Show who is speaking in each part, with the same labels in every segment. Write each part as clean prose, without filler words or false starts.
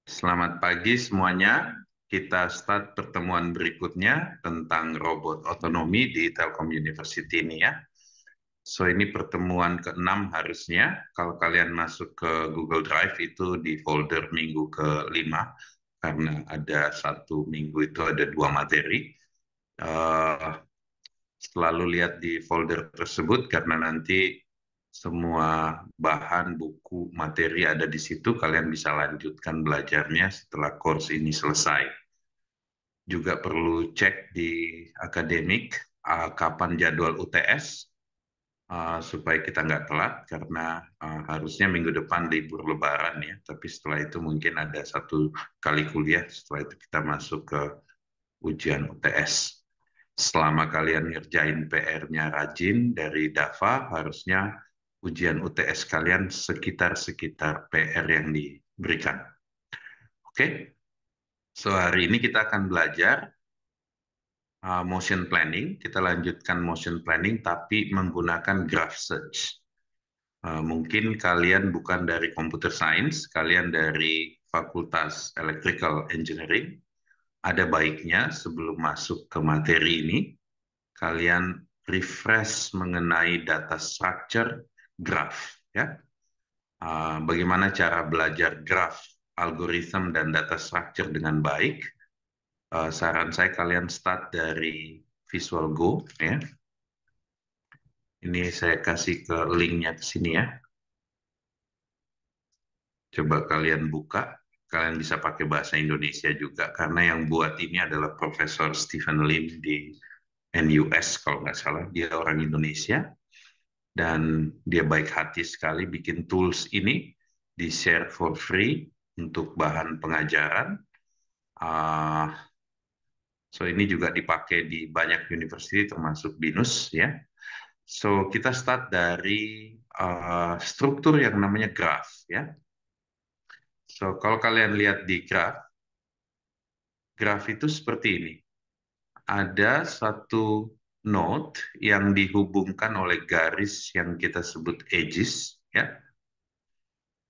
Speaker 1: Selamat pagi semuanya. Kita start pertemuan berikutnya tentang robot otonomi di Telkom University ini ya. So ini pertemuan ke-6 harusnya. Kalau kalian masuk ke Google Drive itu di folder minggu ke-5 karena ada satu minggu itu ada 2 materi. Eh, Selalu lihat di folder tersebut karena nanti semua bahan, buku, materi ada di situ. Kalian bisa lanjutkan belajarnya setelah course ini selesai. Juga perlu cek di akademik kapan jadwal UTS supaya kita nggak telat karena harusnya minggu depan libur Lebaran ya. Tapi setelah itu mungkin ada 1 kali kuliah. Setelah itu kita masuk ke ujian UTS. Selama kalian ngerjain PR-nya rajin dari DAVA, harusnya ujian UTS kalian sekitar PR yang diberikan. Oke, so hari ini kita akan belajar motion planning. Kita lanjutkan motion planning tapi menggunakan graph search. Mungkin kalian bukan dari computer science, kalian dari Fakultas Electrical Engineering. Ada baiknya sebelum masuk ke materi ini, kalian refresh mengenai data structure graph ya. Bagaimana cara belajar graph, algoritma dan data structure dengan baik. Saran saya kalian start dari Visual Go ya. Ini saya kasih ke linknya ke sini ya. Coba kalian buka. Kalian bisa pakai bahasa Indonesia juga karena yang buat ini adalah Profesor Stephen Lim di NUS kalau nggak salah. Dia orang Indonesia. Dan dia baik hati sekali bikin tools ini di share for free untuk bahan pengajaran. Uh, so ini juga dipakai di banyak university termasuk BINUS ya. So kita start dari struktur yang namanya graph ya. So kalau kalian lihat di graph itu seperti ini. Ada satu node yang dihubungkan oleh garis yang kita sebut edges ya.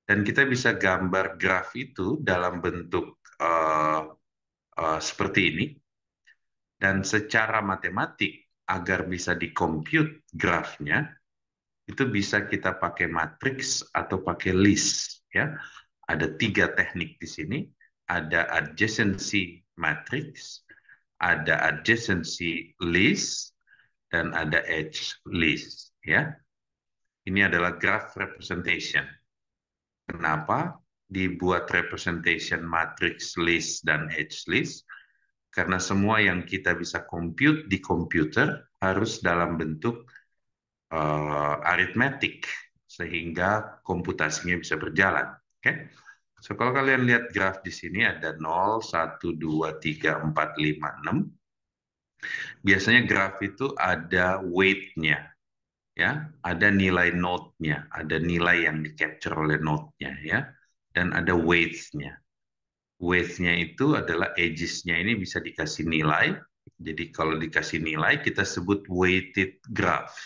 Speaker 1: Dan kita bisa gambar graf itu dalam bentuk seperti ini. Dan secara matematik, agar bisa dikomput grafnya, itu bisa kita pakai matriks atau pakai list. Ya. Ada 3 teknik di sini. Ada adjacency matrix, ada adjacency list, dan ada edge list. Ya. Ini adalah graph representation. Kenapa dibuat representation matrix list dan edge list? Karena semua yang kita bisa compute di komputer harus dalam bentuk aritmetik sehingga komputasinya bisa berjalan. Oke? Okay? So kalau kalian lihat graf di sini ada 0, 1, 2, 3, 4, 5, 6. Biasanya graf itu ada weight-nya, ya, ada nilai node-nya, ada nilai yang di-capture oleh node-nya, ya, dan ada weights-nya. Weights-nya itu adalah edges-nya ini bisa dikasih nilai. Jadi kalau dikasih nilai kita sebut weighted graph.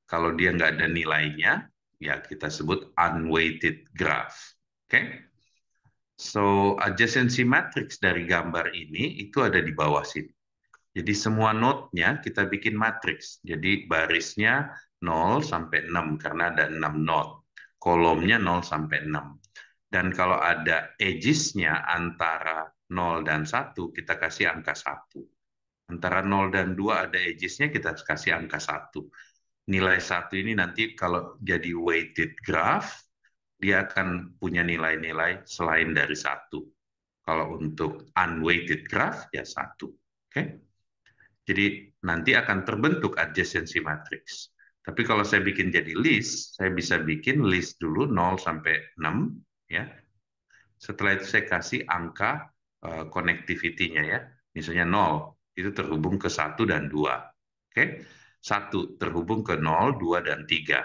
Speaker 1: Kalau dia nggak ada nilainya, ya kita sebut unweighted graph. Oke? Okay? So adjacency matrix dari gambar ini itu ada di bawah sini. Jadi semua node-nya kita bikin matriks. Jadi barisnya 0 sampai 6 karena ada 6 node. Kolomnya 0 sampai 6. Dan kalau ada edges-nya antara 0 dan 1, kita kasih angka 1. Antara 0 dan 2 ada edges-nya, kita kasih angka 1. Nilai 1 ini nanti kalau jadi weighted graph, dia akan punya nilai-nilai selain dari 1. Kalau untuk unweighted graph, ya 1. Oke? Okay? Jadi nanti akan terbentuk adjacency matrix. Tapi kalau saya bikin jadi list, saya bisa bikin list dulu 0 sampai 6 ya. Setelah itu saya kasih angka connectivity-nya ya. Misalnya 0 itu terhubung ke 1 dan 2. Oke. 1 terhubung ke 0, 2 dan 3.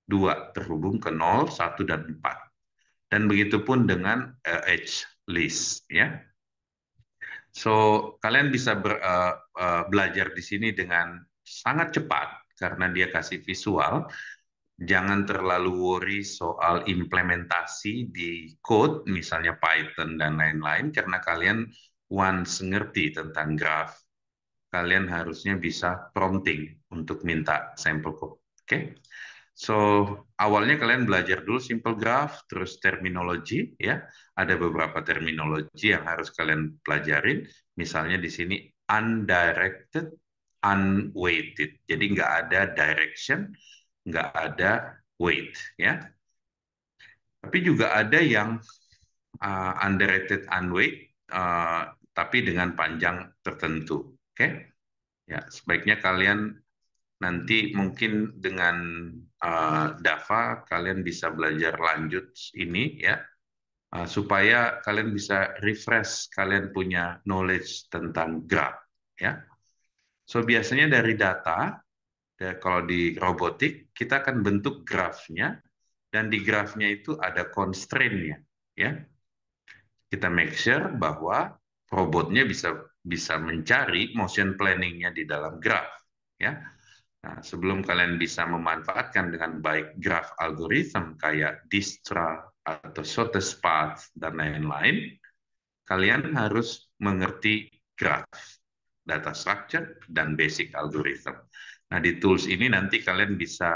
Speaker 1: 2 terhubung ke 0, 1 dan 4. Dan begitu pun dengan edge list ya. So, kalian bisa belajar di sini dengan sangat cepat karena dia kasih visual. Jangan terlalu worry soal implementasi di code, misalnya Python dan lain-lain, karena kalian once ngerti tentang graph, kalian harusnya bisa prompting untuk minta sampel code. Oke? So, awalnya kalian belajar dulu simple graph, terus terminologi, ya. Ada beberapa terminologi yang harus kalian pelajarin. Misalnya di sini undirected, unweighted. Jadi nggak ada direction, nggak ada weight, ya. Tapi juga ada yang undirected, unweight, tapi dengan panjang tertentu. Oke? Ya, sebaiknya kalian nanti mungkin dengan Dava kalian bisa belajar lanjut ini ya, supaya kalian bisa refresh, kalian punya knowledge tentang graph ya. So biasanya dari data, kalau di robotik kita akan bentuk grafnya, dan di grafnya itu ada constraint-nya ya. Kita make sure bahwa robotnya bisa bisa mencari motion planning-nya di dalam graph ya. Nah, sebelum kalian bisa memanfaatkan dengan baik graph algorithm kayak Dijkstra atau shortest path dan lain-lain, kalian harus mengerti graph, data structure, dan basic algorithm. Nah, di tools ini nanti kalian bisa,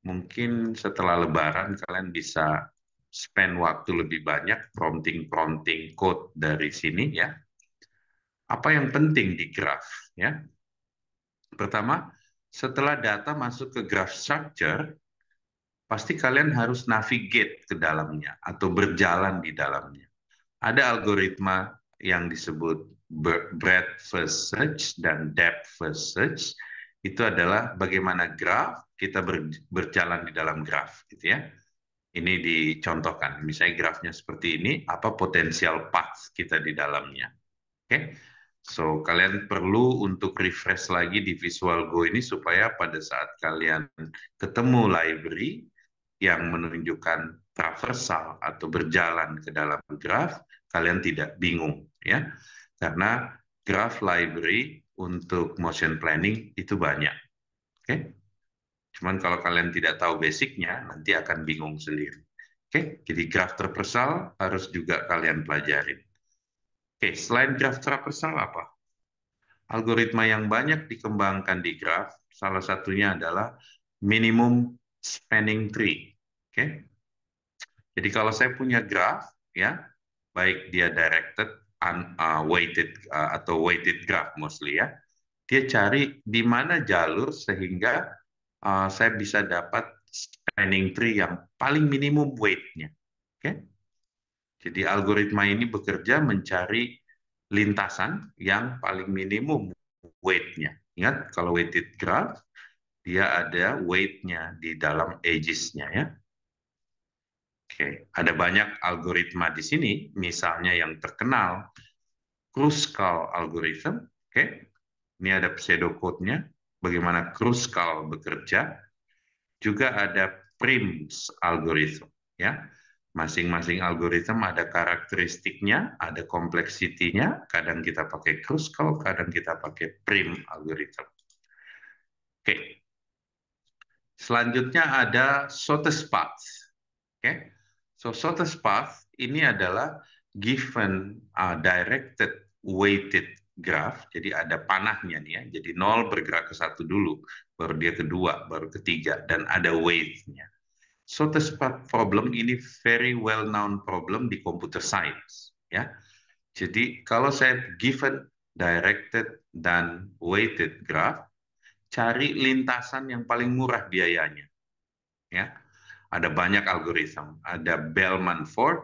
Speaker 1: mungkin setelah Lebaran, kalian bisa spend waktu lebih banyak prompting code dari sini ya. Apa yang penting di graph ya? Pertama, setelah data masuk ke graph structure, pasti kalian harus navigate ke dalamnya atau berjalan di dalamnya. Ada algoritma yang disebut breadth first search dan depth first search. Itu adalah bagaimana graph kita berjalan di dalam graph, gitu ya. Ini dicontohkan, misalnya grafnya seperti ini, apa potensial path kita di dalamnya. Oke, so kalian perlu untuk refresh lagi di Visual Go ini supaya pada saat kalian ketemu library yang menunjukkan traversal atau berjalan ke dalam graf, kalian tidak bingung ya. Karena graph library untuk motion planning itu banyak. Oke. Cuman kalau kalian tidak tahu basicnya, nanti akan bingung sendiri. Oke, jadi graph traversal harus juga kalian pelajarin. Oke, selain graph traversal apa? Algoritma yang banyak dikembangkan di graph, salah satunya adalah minimum spanning tree. Oke, jadi kalau saya punya graph, ya, baik dia directed, weighted atau weighted graph mostly ya, dia cari di mana jalur sehingga saya bisa dapat spanning tree yang paling minimum weight-nya. Oke, jadi algoritma ini bekerja mencari lintasan yang paling minimum weight-nya. Ingat, kalau weighted graph, dia ada weight-nya di dalam edges-nya ya. Oke, ada banyak algoritma di sini, misalnya yang terkenal, Kruskal algorithm. Oke, ini ada pseudocode-nya, bagaimana Kruskal bekerja. Juga ada Prim's algorithm. Ya, masing-masing algoritma ada karakteristiknya, ada kompleksitinya. Kadang kita pakai Kruskal, kadang kita pakai Prim algorithm. Oke, selanjutnya ada shortest path. Oke, so shortest path ini adalah given directed weighted graph. Jadi ada panahnya nih ya. Jadi 0 bergerak ke 1 dulu, baru dia kedua, baru ketiga, dan ada weight-nya. Shortest path problem ini very well known problem di computer science ya. Jadi kalau saya given directed dan weighted graph, cari lintasan yang paling murah biayanya ya. Ada banyak algoritma, ada Bellman-Ford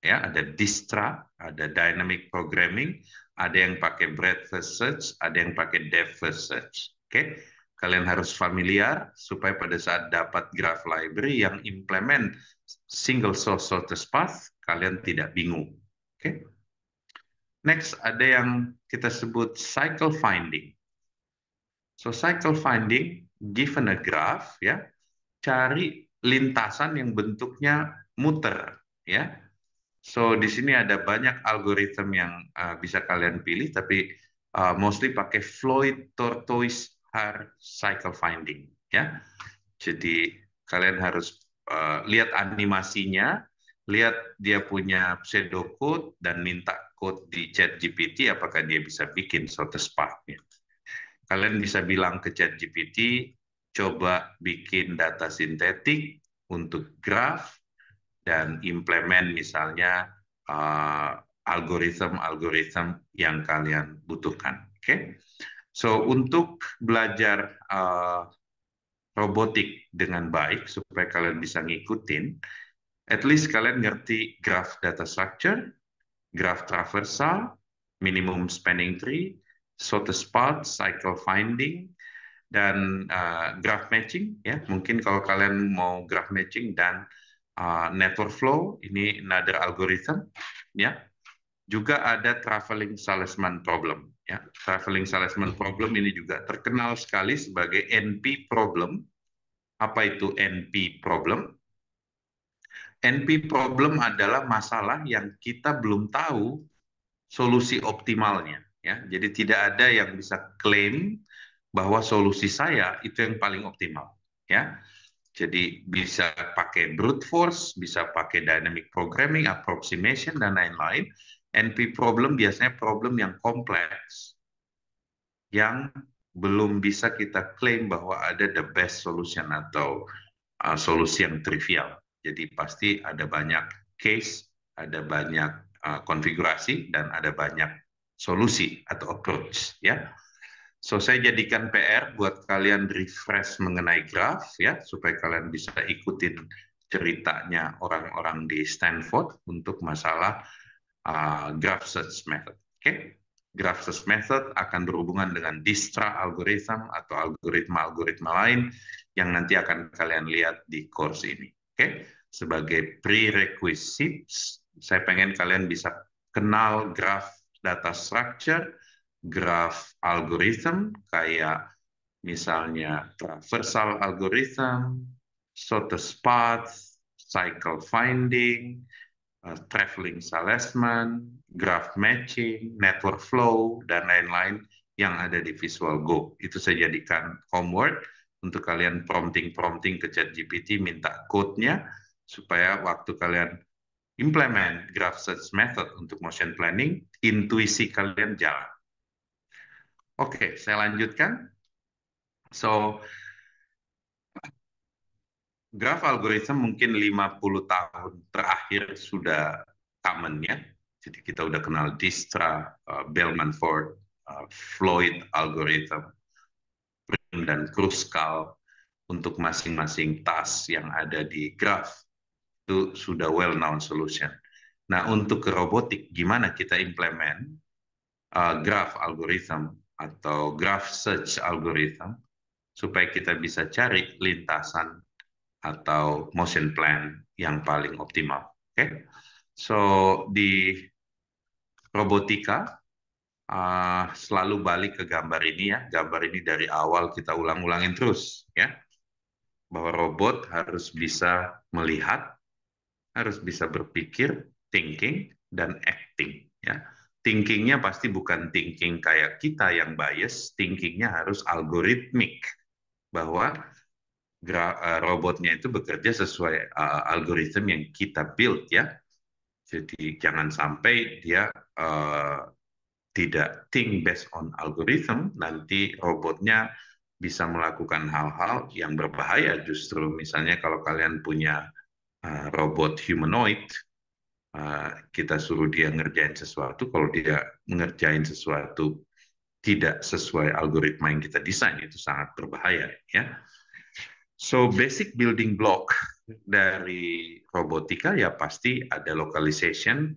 Speaker 1: ya, ada Dijkstra, ada dynamic programming, ada yang pakai breadth first search, ada yang pakai depth first search. Oke, kalian harus familiar supaya pada saat dapat graph library yang implement single source shortest path, kalian tidak bingung. Oke, next ada yang kita sebut cycle finding. So cycle finding, given a graph ya, cari lintasan yang bentuknya muter ya. So di sini ada banyak algoritma yang bisa kalian pilih, tapi mostly pakai Floyd Tortoise Hare cycle finding ya. Jadi Kalian harus lihat animasinya, lihat dia punya pseudocode, dan minta code di ChatGPT apakah dia bisa bikin suatu Spark-nya. Kalian bisa bilang ke ChatGPT, coba bikin data sintetik untuk graph dan implement misalnya algoritma yang kalian butuhkan. Oke, so untuk belajar robotik dengan baik supaya kalian bisa ngikutin, at least kalian ngerti graph data structure, graph traversal, minimum spanning tree, sorted spot, cycle finding, dan graph matching. Ya, mungkin kalau kalian mau graph matching dan network flow, ini another algorithm. Ya, juga ada traveling salesman problem. Ya, traveling salesman problem ini juga terkenal sekali sebagai NP problem. Apa itu NP problem? NP problem adalah masalah yang kita belum tahu solusi optimalnya. Ya, jadi tidak ada yang bisa klaim bahwa solusi saya itu yang paling optimal. Ya, jadi bisa pakai brute force, bisa pakai dynamic programming, approximation, dan lain-lain. NP problem biasanya problem yang kompleks, yang belum bisa kita klaim bahwa ada the best solution atau solusi yang trivial. Jadi pasti ada banyak case, ada banyak konfigurasi, dan ada banyak solusi atau approach. Ya, so saya jadikan PR buat kalian refresh mengenai graph ya, supaya kalian bisa ikutin ceritanya orang-orang di Stanford untuk masalah graph search method. Oke, graph search method akan berhubungan dengan Dijkstra algorithm atau algoritma-algoritma lain yang nanti akan kalian lihat di course ini. Oke, sebagai prerequisites, saya pengen kalian bisa kenal graph data structure, graph algorithm kayak misalnya traversal algorithm, sorted path, cycle finding, traveling salesman, graph matching, network flow, dan lain-lain yang ada di Visual Go. Itu saya jadikan homework untuk kalian prompting ke ChatGPT, minta code-nya, supaya waktu kalian implement graph search method untuk motion planning, intuisi kalian jalan. Oke, saya lanjutkan. So, graph algorithm mungkin 50 tahun terakhir sudah common ya. Jadi kita udah kenal Dijkstra, Bellman-Ford, Floyd algorithm, dan Kruskal untuk masing-masing task yang ada di graph. Itu sudah well-known solution. Nah, untuk ke robotik, gimana kita implement graph algorithm atau graph search algorithm supaya kita bisa cari lintasan atau motion plan yang paling optimal. Oke, so di robotika selalu balik ke gambar ini ya. Gambar ini dari awal kita ulang-ulangin terus ya, bahwa robot harus bisa melihat, harus bisa berpikir, thinking, dan acting ya. Thinkingnya pasti bukan thinking kayak kita yang bias, thinkingnya harus algoritmik, bahwa robotnya itu bekerja sesuai algoritma yang kita build ya. Jadi jangan sampai dia tidak think based on algorithm, nanti robotnya bisa melakukan hal-hal yang berbahaya justru. Misalnya kalau kalian punya robot humanoid, kita suruh dia ngerjain sesuatu, kalau dia ngerjain sesuatu tidak sesuai algoritma yang kita desain, itu sangat berbahaya ya. So basic building block dari robotika ya pasti ada localization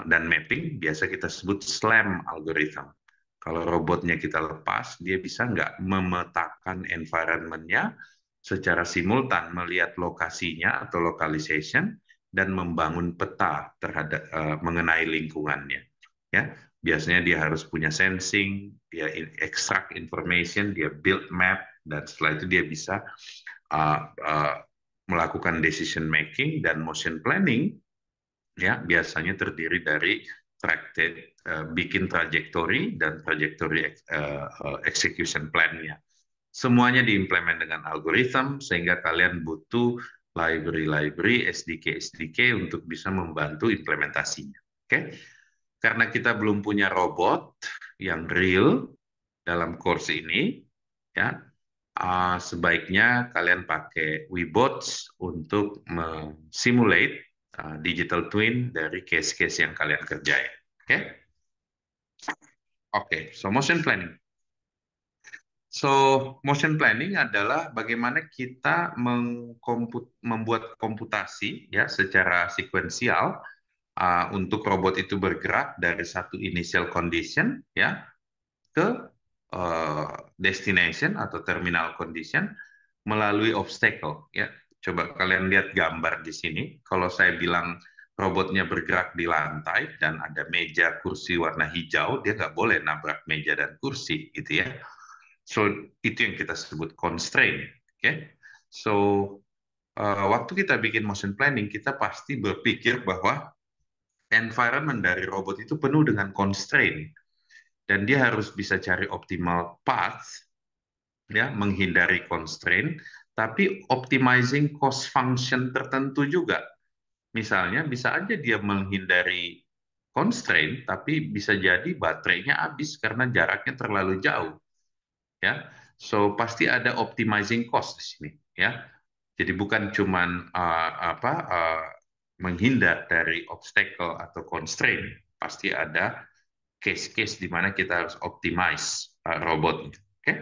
Speaker 1: dan mapping, biasa kita sebut SLAM algorithm. Kalau robotnya kita lepas, dia bisa nggak memetakan environment-nya secara simultan, melihat lokasinya atau localization, dan membangun peta terhadap mengenai lingkungannya. Ya, biasanya dia harus punya sensing, dia extract information, dia build map, dan setelah itu dia bisa melakukan decision making dan motion planning. Ya, biasanya terdiri dari bikin trajectory dan trajectory execution plan-nya. Semuanya diimplement dengan algoritma, sehingga kalian butuh library-library, SDK-SDK untuk bisa membantu implementasinya. Oke? Karena kita belum punya robot yang real dalam course ini, ya, sebaiknya kalian pakai Webots untuk simulate digital twin dari case-case yang kalian kerjain. Oke? Oke, so motion planning. So, motion planning adalah bagaimana kita membuat komputasi ya secara sekuensial untuk robot itu bergerak dari satu initial condition ya ke destination atau terminal condition melalui obstacle ya. Coba kalian lihat gambar di sini. Kalau saya bilang robotnya bergerak di lantai dan ada meja kursi warna hijau, dia nggak boleh nabrak meja dan kursi gitu ya. So, itu yang kita sebut constraint. Okay? So, waktu kita bikin motion planning, kita pasti berpikir bahwa environment dari robot itu penuh dengan constraint. Dan dia harus bisa cari optimal path, ya, menghindari constraint, tapi optimizing cost function tertentu juga. Misalnya, bisa aja dia menghindari constraint, tapi bisa jadi baterainya habis karena jaraknya terlalu jauh. Ya, so pasti ada optimizing cost di sini, ya. Jadi bukan cuman menghindar dari obstacle atau constraint, pasti ada case-case di mana kita harus optimize robotnya. Oke?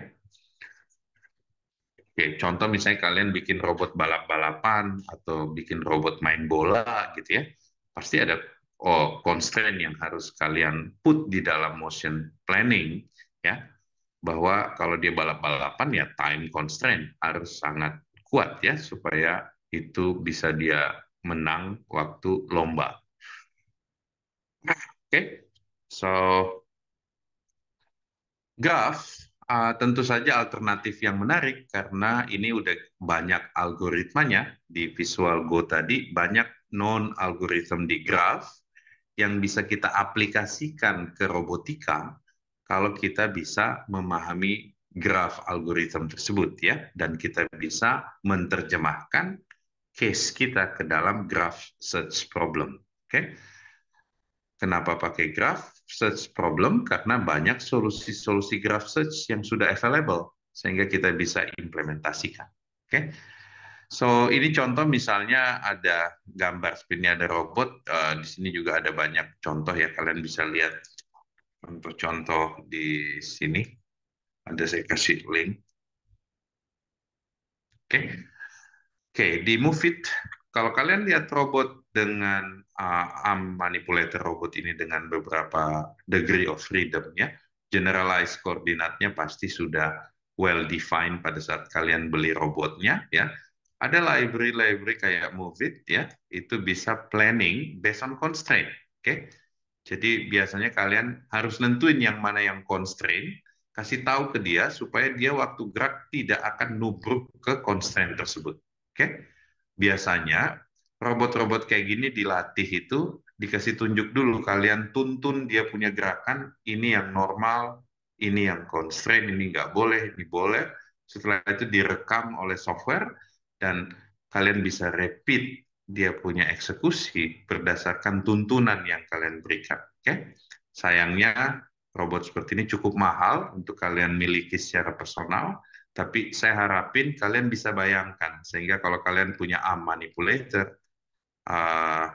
Speaker 1: Oke, contoh misalnya kalian bikin robot balap-balapan atau bikin robot main bola gitu ya, pasti ada constraint yang harus kalian put di dalam motion planning ya, bahwa kalau dia balap-balapan ya time constraint harus sangat kuat ya supaya itu bisa dia menang waktu lomba. Oke, so graph tentu saja alternatif yang menarik karena ini udah banyak algoritmanya di Visual Go tadi, banyak non algorithm di graph yang bisa kita aplikasikan ke robotika kalau kita bisa memahami graph algorithm tersebut ya, dan kita bisa menerjemahkan case kita ke dalam graph search problem. Oke? Kenapa pakai graph search problem? Karena banyak solusi-solusi graph search yang sudah available sehingga kita bisa implementasikan. Oke? So, ini contoh misalnya ada gambar seperti ada robot, di sini juga ada banyak contoh ya, kalian bisa lihat contoh-contoh di sini. Ada saya kasih link. Oke. Oke, di Moveit, kalau kalian lihat robot dengan arm manipulator robot ini dengan beberapa degree of freedom ya, generalized koordinatnya pasti sudah well defined pada saat kalian beli robotnya ya. Ada library-library kayak Moveit ya, itu bisa planning based on constraint. Oke. Jadi biasanya kalian harus nentuin yang mana yang constraint, kasih tahu ke dia supaya dia waktu gerak tidak akan nubruk ke constraint tersebut. Oke? Biasanya robot-robot kayak gini dilatih itu dikasih tunjuk dulu, kalian tuntun dia punya gerakan, ini yang normal, ini yang constraint, ini nggak boleh, ini boleh. Setelah itu direkam oleh software dan kalian bisa repeat dia punya eksekusi berdasarkan tuntunan yang kalian berikan. Oke? Sayangnya robot seperti ini cukup mahal untuk kalian miliki secara personal, tapi saya harapin kalian bisa bayangkan, sehingga kalau kalian punya arm manipulator,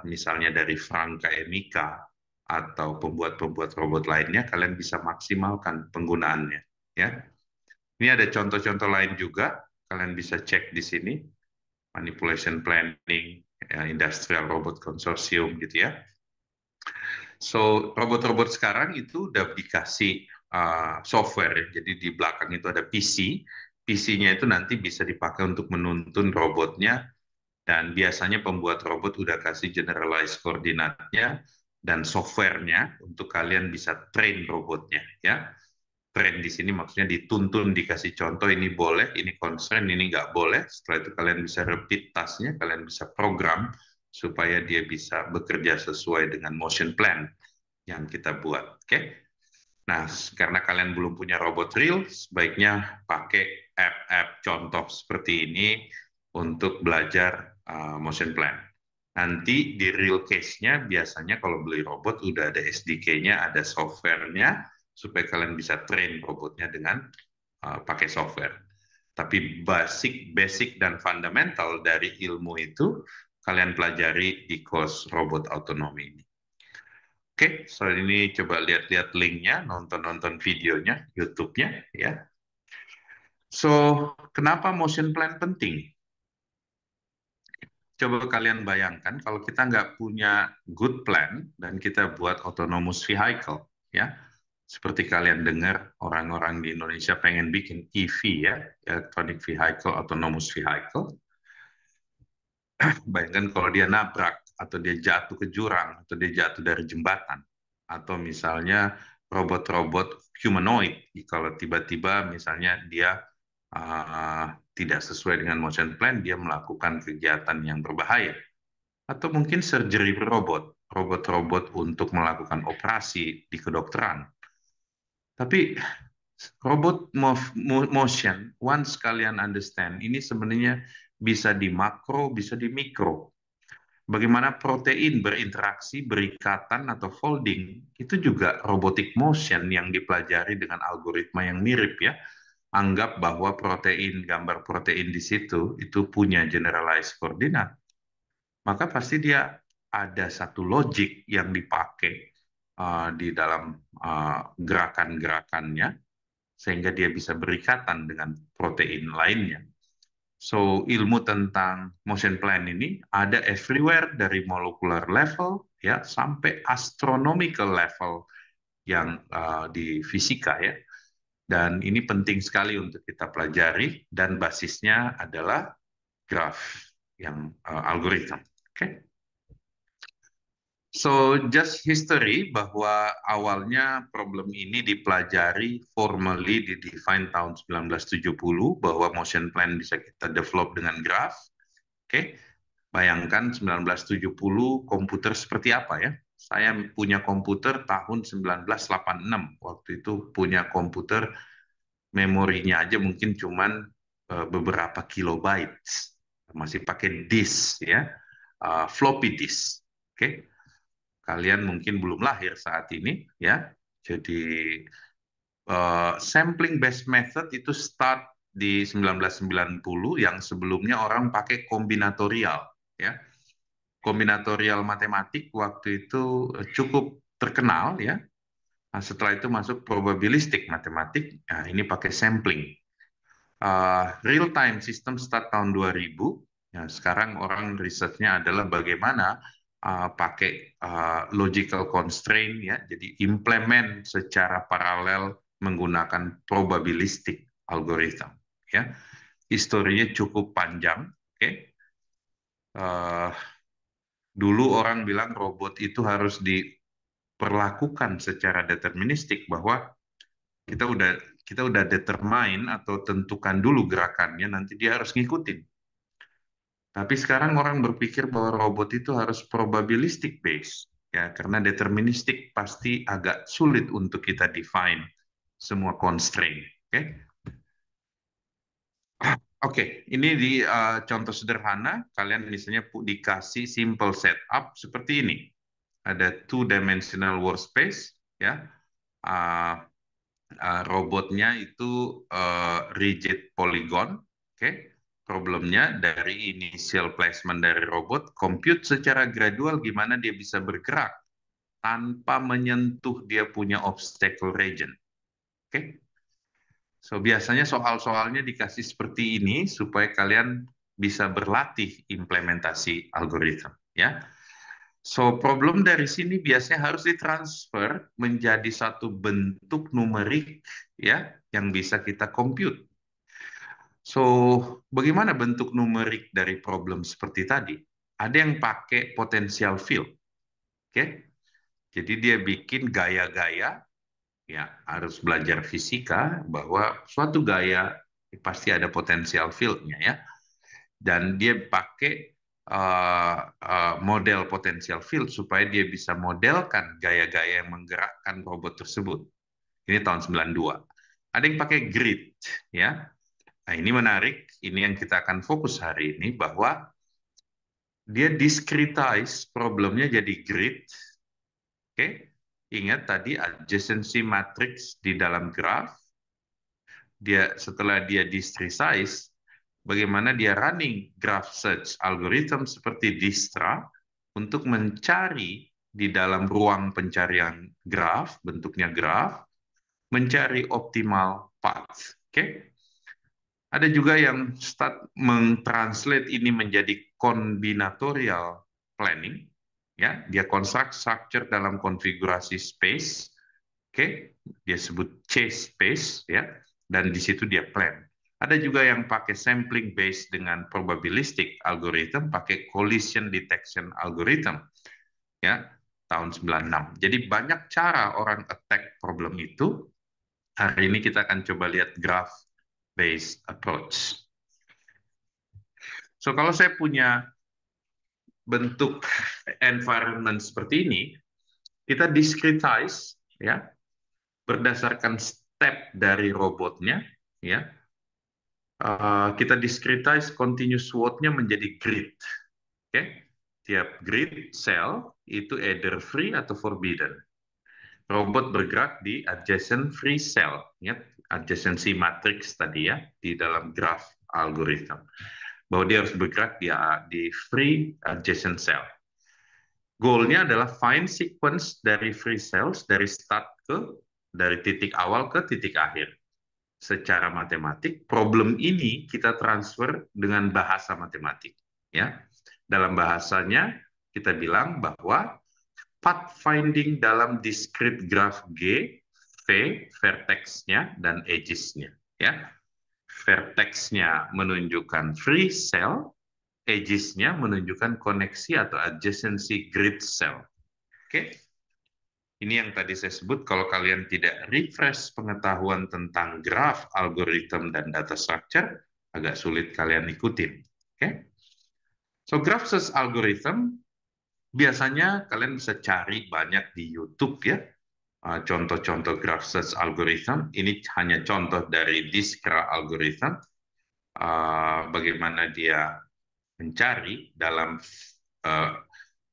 Speaker 1: misalnya dari Franka Emika, atau pembuat-pembuat robot lainnya, kalian bisa maksimalkan penggunaannya. Ya, ini ada contoh-contoh lain juga, kalian bisa cek di sini, manipulation planning, ya, industrial robot consortium gitu ya. So, robot-robot sekarang itu udah dikasih software, ya. Jadi di belakang itu ada PC. PC-nya itu nanti bisa dipakai untuk menuntun robotnya, dan biasanya pembuat robot udah kasih generalized koordinatnya dan software-nya untuk kalian bisa train robotnya. Ya, train di sini maksudnya dituntun, dikasih contoh ini boleh, ini constraint, ini nggak boleh. Setelah itu kalian bisa repeat task-nya, kalian bisa program supaya dia bisa bekerja sesuai dengan motion plan yang kita buat. Oke? Nah, karena kalian belum punya robot real, sebaiknya pakai app-app contoh seperti ini untuk belajar motion plan. Nanti di real case-nya biasanya kalau beli robot udah ada SDK-nya, ada software-nya, supaya kalian bisa train robotnya dengan pakai software. Tapi basic dan fundamental dari ilmu itu kalian pelajari di course robot autonomy ini. Oke, so ini coba lihat-lihat linknya, nonton-nonton videonya, YouTube-nya, ya. So, kenapa motion plan penting? Coba kalian bayangkan kalau kita nggak punya good plan dan kita buat autonomous vehicle, ya. Seperti kalian dengar orang-orang di Indonesia pengen bikin EV, ya, electronic vehicle, autonomous vehicle. Bayangkan kalau dia nabrak, atau dia jatuh ke jurang, atau dia jatuh dari jembatan, atau misalnya robot-robot humanoid, kalau tiba-tiba misalnya dia tidak sesuai dengan motion plan, dia melakukan kegiatan yang berbahaya. Atau mungkin surgery robot, robot-robot untuk melakukan operasi di kedokteran. Tapi robot motion, once kalian understand, ini sebenarnya bisa di makro, bisa di mikro. Bagaimana protein berinteraksi, berikatan, atau folding, itu juga robotic motion yang dipelajari dengan algoritma yang mirip, ya. Anggap bahwa protein, gambar protein di situ, itu punya generalized coordinate. Maka pasti dia ada satu logic yang dipakai di dalam gerakan-gerakannya, sehingga dia bisa berikatan dengan protein lainnya. So, ilmu tentang motion plan ini ada everywhere, dari molecular level ya sampai astronomical level yang di fisika, ya. Dan ini penting sekali untuk kita pelajari, dan basisnya adalah graph yang algoritma. Oke. So, just history bahwa awalnya problem ini dipelajari formally di define tahun 1970 bahwa motion plan bisa kita develop dengan graph. Oke. Bayangkan 1970 komputer seperti apa, ya. Saya punya komputer tahun 1986. Waktu itu punya komputer, memorinya aja mungkin cuman beberapa kilobytes. Masih pakai disk, ya. Floppy disk. Oke. Kalian mungkin belum lahir saat ini, ya. Jadi sampling based method itu start di 1990, yang sebelumnya orang pakai kombinatorial, ya. Kombinatorial matematik waktu itu cukup terkenal, ya. Nah, setelah itu masuk probabilistik matematik. Nah, ini pakai sampling. Real time system start tahun 2000. Ya, sekarang orang risetnya adalah bagaimana pakai logical constraint, ya. Jadi implement secara paralel menggunakan probabilistik algoritma, ya. Historinya cukup panjang, oke. Okay? Dulu orang bilang robot itu harus diperlakukan secara deterministik, bahwa kita udah determine atau tentukan dulu gerakannya, nanti dia harus ngikutin. Tapi sekarang orang berpikir bahwa robot itu harus probabilistic based, ya, karena deterministik pasti agak sulit untuk kita define semua constraint. Oke. Oke, ini di contoh sederhana, kalian misalnya dikasih simple setup seperti ini. Ada two-dimensional workspace, ya. Robotnya itu rigid polygon. Oke. Problemnya dari initial placement dari robot, compute secara gradual gimana dia bisa bergerak tanpa menyentuh dia punya obstacle region. Oke. So, biasanya soal-soalnya dikasih seperti ini supaya kalian bisa berlatih implementasi algoritma, ya. So, problem dari sini biasanya harus ditransfer menjadi satu bentuk numerik, ya, yang bisa kita compute. So, bagaimana bentuk numerik dari problem seperti tadi? Ada yang pakai potential field. Oke. Jadi dia bikin gaya-gaya, ya, harus belajar fisika bahwa suatu gaya pasti ada potential field-nya, ya. Dan dia pakai model potential field supaya dia bisa modelkan gaya-gaya yang menggerakkan robot tersebut. Ini tahun 92. Ada yang pakai grid, ya. Nah, ini menarik. Ini yang kita akan fokus hari ini, bahwa dia discretize problemnya jadi grid. Oke, ingat tadi adjacency matrix di dalam graph. Setelah dia discretize, bagaimana dia running graph search algorithm seperti Dijkstra untuk mencari di dalam ruang pencarian graph, bentuknya graph, mencari optimal path. Oke. Ada juga yang start mentranslate ini menjadi combinatorial planning, ya, dia construct structure dalam konfigurasi space, oke, dia sebut C space, ya, dan di situ dia plan. Ada juga yang pakai sampling based dengan probabilistic algorithm, pakai collision detection algorithm, ya, tahun 96. Jadi banyak cara orang attack problem itu. Hari ini kita akan coba lihat graph based approach. So kalau saya punya bentuk environment seperti ini, kita discretize, ya, berdasarkan step dari robotnya, ya. Kita discretize continuous word-nya menjadi grid. Oke, tiap grid cell itu either free atau forbidden. Robot bergerak di adjacent free cell, ya, adjacency matrix tadi, ya, di dalam graph algorithm, bahwa dia harus bergerak di free adjacent cell. Goalnya adalah find sequence dari free cells dari titik awal ke titik akhir. Secara matematik, problem ini kita transfer dengan bahasa matematik. Ya, dalam bahasanya kita bilang bahwa path finding dalam discrete graph G, V, vertex-nya dan edges-nya. Ya, vertex-nya menunjukkan free cell, edges-nya menunjukkan koneksi atau adjacency grid cell. Oke, ini yang tadi saya sebut, kalau kalian tidak refresh pengetahuan tentang graph, algorithm, dan data structure, agak sulit kalian ikutin. Oke, so graph search algorithm, biasanya kalian bisa cari banyak di YouTube, ya, contoh-contoh graph search algorithm. Ini hanya contoh dari Dijkstra algorithm, bagaimana dia mencari dalam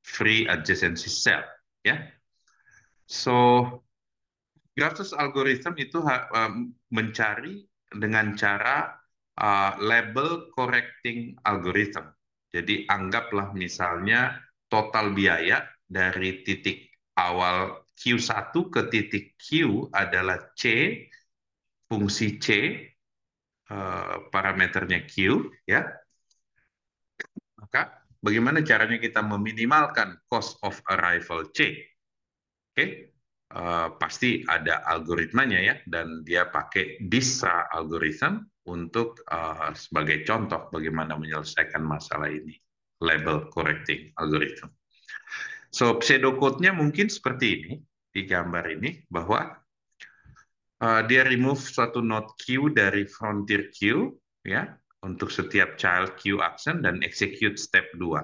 Speaker 1: free adjacency cell, ya. So graph search algorithm itu mencari dengan cara label correcting algorithm. Jadi anggaplah misalnya total biaya dari titik awal Q1 ke titik Q adalah C, fungsi C, parameternya Q, ya. Maka bagaimana caranya kita meminimalkan cost of arrival C? Oke, pasti ada algoritmanya, ya, dan dia pakai Dijkstra algorithm untuk sebagai contoh bagaimana menyelesaikan masalah ini, label correcting algorithm. So pseudocode-nya mungkin seperti ini di gambar ini, bahwa dia remove suatu node Q dari frontier Q, ya, untuk setiap child Q action dan execute step 2.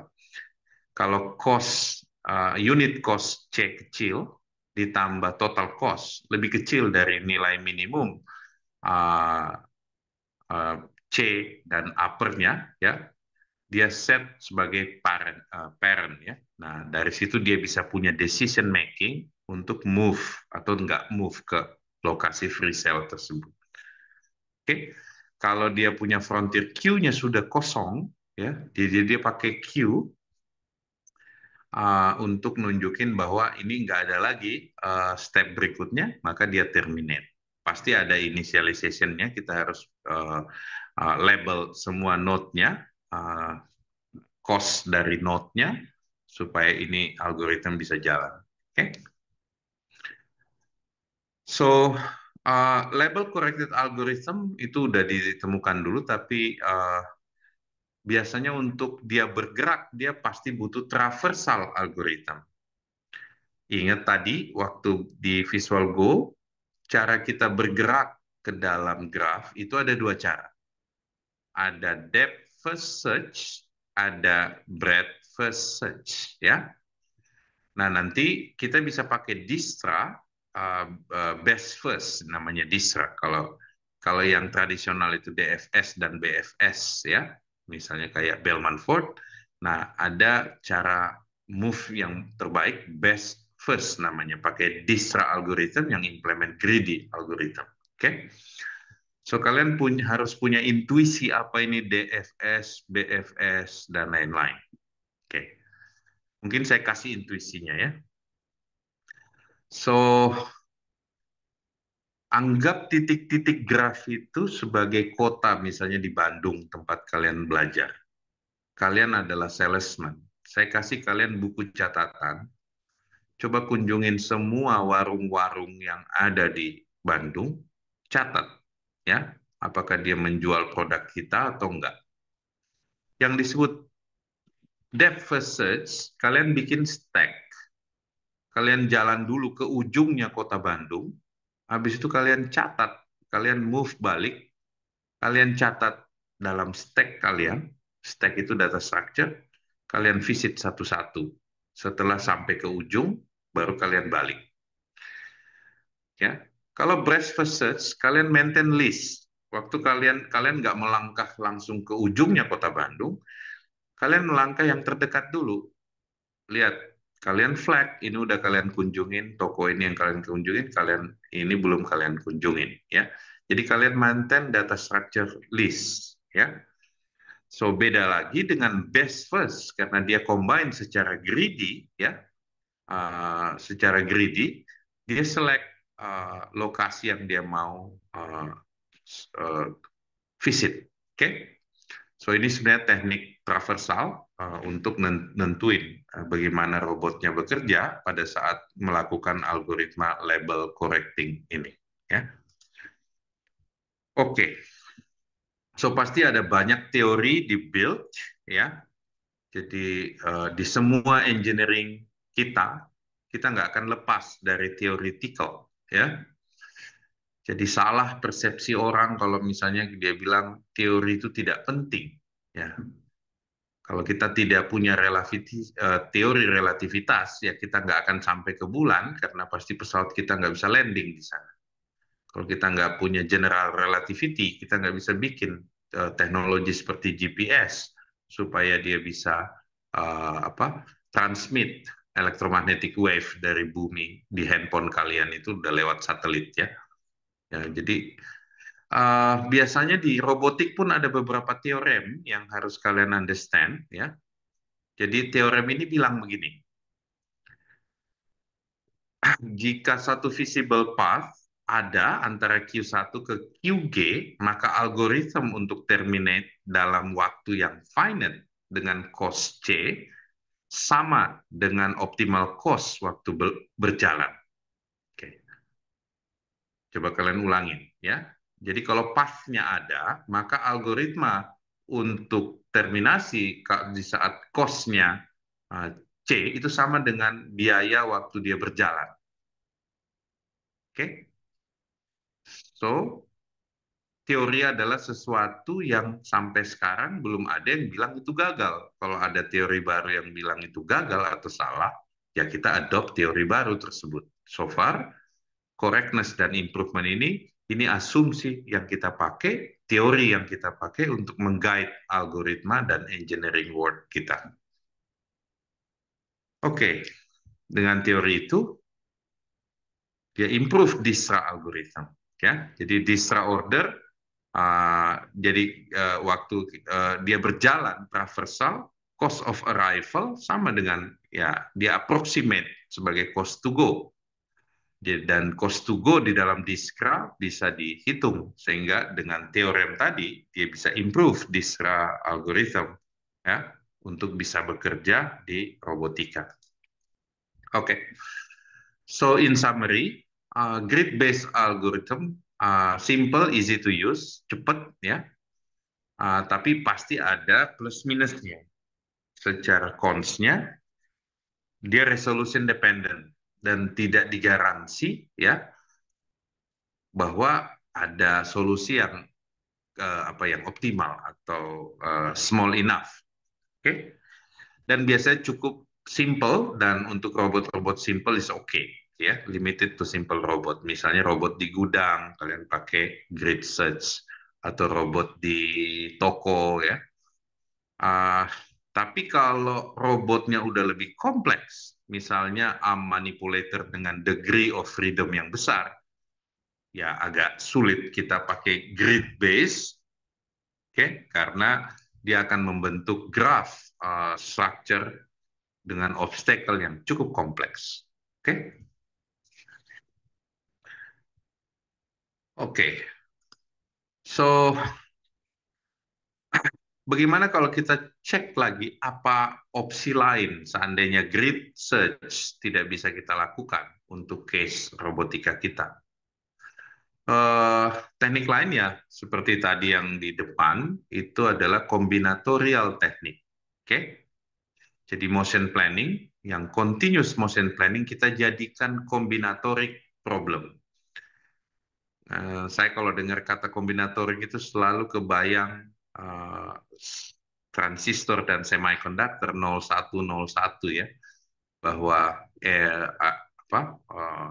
Speaker 1: Kalau unit cost C kecil ditambah total cost lebih kecil dari nilai minimum C dan uppernya, ya, dia set sebagai parent, ya. Nah, dari situ dia bisa punya decision making untuk move atau nggak move ke lokasi free cell tersebut. Oke, kalau dia punya frontier Q-nya sudah kosong, ya, dia pakai Q untuk nunjukin bahwa ini nggak ada lagi step berikutnya, maka dia terminate. Pasti ada initialization-nya, kita harus label semua node-nya, cost dari node-nya, supaya ini algoritma bisa jalan. Oke? So, label corrected algorithm itu udah ditemukan dulu, tapi biasanya untuk dia bergerak, dia pasti butuh traversal algorithm. Ingat tadi waktu di Visual Go, cara kita bergerak ke dalam graph itu ada dua cara. Ada depth first search, ada breadth first search, ya. Nah, nanti kita bisa pakai Dijkstra best first, namanya Dijkstra kalau Kalau yang tradisional itu DFS dan BFS ya, misalnya kayak Bellman Ford. Nah, ada cara move yang terbaik, best first namanya, pakai Dijkstra algorithm yang implement greedy algorithm. Oke? So kalian harus punya intuisi apa ini DFS, BFS dan lain-lain. Oke. Mungkin saya kasih intuisinya ya. So anggap titik-titik graf itu sebagai kota, misalnya di Bandung, tempat kalian belajar. Kalian adalah salesman. Saya kasih kalian buku catatan. Coba kunjungin semua warung-warung yang ada di Bandung. Catat, ya, apakah dia menjual produk kita atau enggak. Yang disebut depth first search, kalian bikin stack. Kalian jalan dulu ke ujungnya kota Bandung. Habis itu kalian catat, kalian move balik, kalian catat dalam stack kalian, stack itu data structure, kalian visit satu-satu. Setelah sampai ke ujung, baru kalian balik. Ya, kalau breadth first search, kalian maintain list. Waktu kalian nggak melangkah langsung ke ujungnya kota Bandung, kalian melangkah yang terdekat dulu. Lihat, kalian flag, ini udah kalian kunjungin, toko ini yang kalian kunjungin, kalian ini belum kalian kunjungin, ya. Jadi kalian maintain data structure list, ya. So beda lagi dengan best first karena dia combine secara greedy, ya. Secara greedy, dia select lokasi yang dia mau uh, visit, oke? Okay? So ini sebenarnya teknik traversal untuk nentuin bagaimana robotnya bekerja pada saat melakukan algoritma label correcting ini. Ya, oke. So pasti ada banyak teori di build, ya. Jadi di semua engineering kita nggak akan lepas dari theoretical, ya. Jadi salah persepsi orang kalau misalnya dia bilang teori itu tidak penting, ya. Kalau kita tidak punya teori relativitas, ya kita nggak akan sampai ke bulan karena pasti pesawat kita nggak bisa landing di sana. Kalau kita nggak punya general relativity, kita nggak bisa bikin teknologi seperti GPS supaya dia bisa transmit electromagnetic wave dari bumi di handphone kalian itu udah lewat satelit ya. Ya, jadi biasanya di robotik pun ada beberapa teorem yang harus kalian understand ya. Jadi teorem ini bilang begini, jika satu visible path ada antara Q1 ke QG, maka algoritma untuk terminate dalam waktu yang finite dengan cost C sama dengan optimal cost waktu berjalan. Oke. Coba kalian ulangin ya. Jadi kalau path-nya ada, maka algoritma untuk terminasi di saat cost-nya C itu sama dengan biaya waktu dia berjalan. Oke? So, teori adalah sesuatu yang sampai sekarang belum ada yang bilang itu gagal. Kalau ada teori baru yang bilang itu gagal atau salah, ya kita adopt teori baru tersebut. So far, correctness dan improvement ini asumsi yang kita pakai, teori yang kita pakai untuk mengguide algoritma dan engineering work kita. Oke, dengan teori itu, dia improve Dijkstra algorithm. Ya, jadi Dijkstra order, jadi waktu dia berjalan traversal, cost of arrival sama dengan ya dia approximate sebagai cost to go. Dan cost to go di dalam Dijkstra bisa dihitung sehingga dengan teorem tadi dia bisa improve Dijkstra algorithm ya untuk bisa bekerja di robotika. Oke. So in summary, grid-based algorithm simple, easy to use, cepat ya. Tapi pasti ada plus minusnya. Secara cons-nya, dia resolution dependent dan tidak digaransi ya bahwa ada solusi yang yang optimal atau small enough. Oke. Dan biasanya cukup simple dan untuk robot-robot simple is okay ya, limited to simple robot. Misalnya robot di gudang, kalian pakai grid search, atau robot di toko, ya. Ah, tapi kalau robotnya udah lebih kompleks, misalnya arm manipulator dengan degree of freedom yang besar, ya agak sulit kita pakai grid base, oke, karena dia akan membentuk graph structure dengan obstacle yang cukup kompleks. Oke, oke. So, bagaimana kalau kita cek lagi apa opsi lain seandainya grid search tidak bisa kita lakukan untuk case robotika kita? Eh, Teknik lain ya, seperti tadi yang di depan, itu adalah kombinatorial teknik. Oke, jadi motion planning, yang continuous motion planning kita jadikan combinatoric problem. Saya kalau dengar kata kombinatorik itu selalu kebayang eh, transistor dan semiconductor 0101 ya, bahwa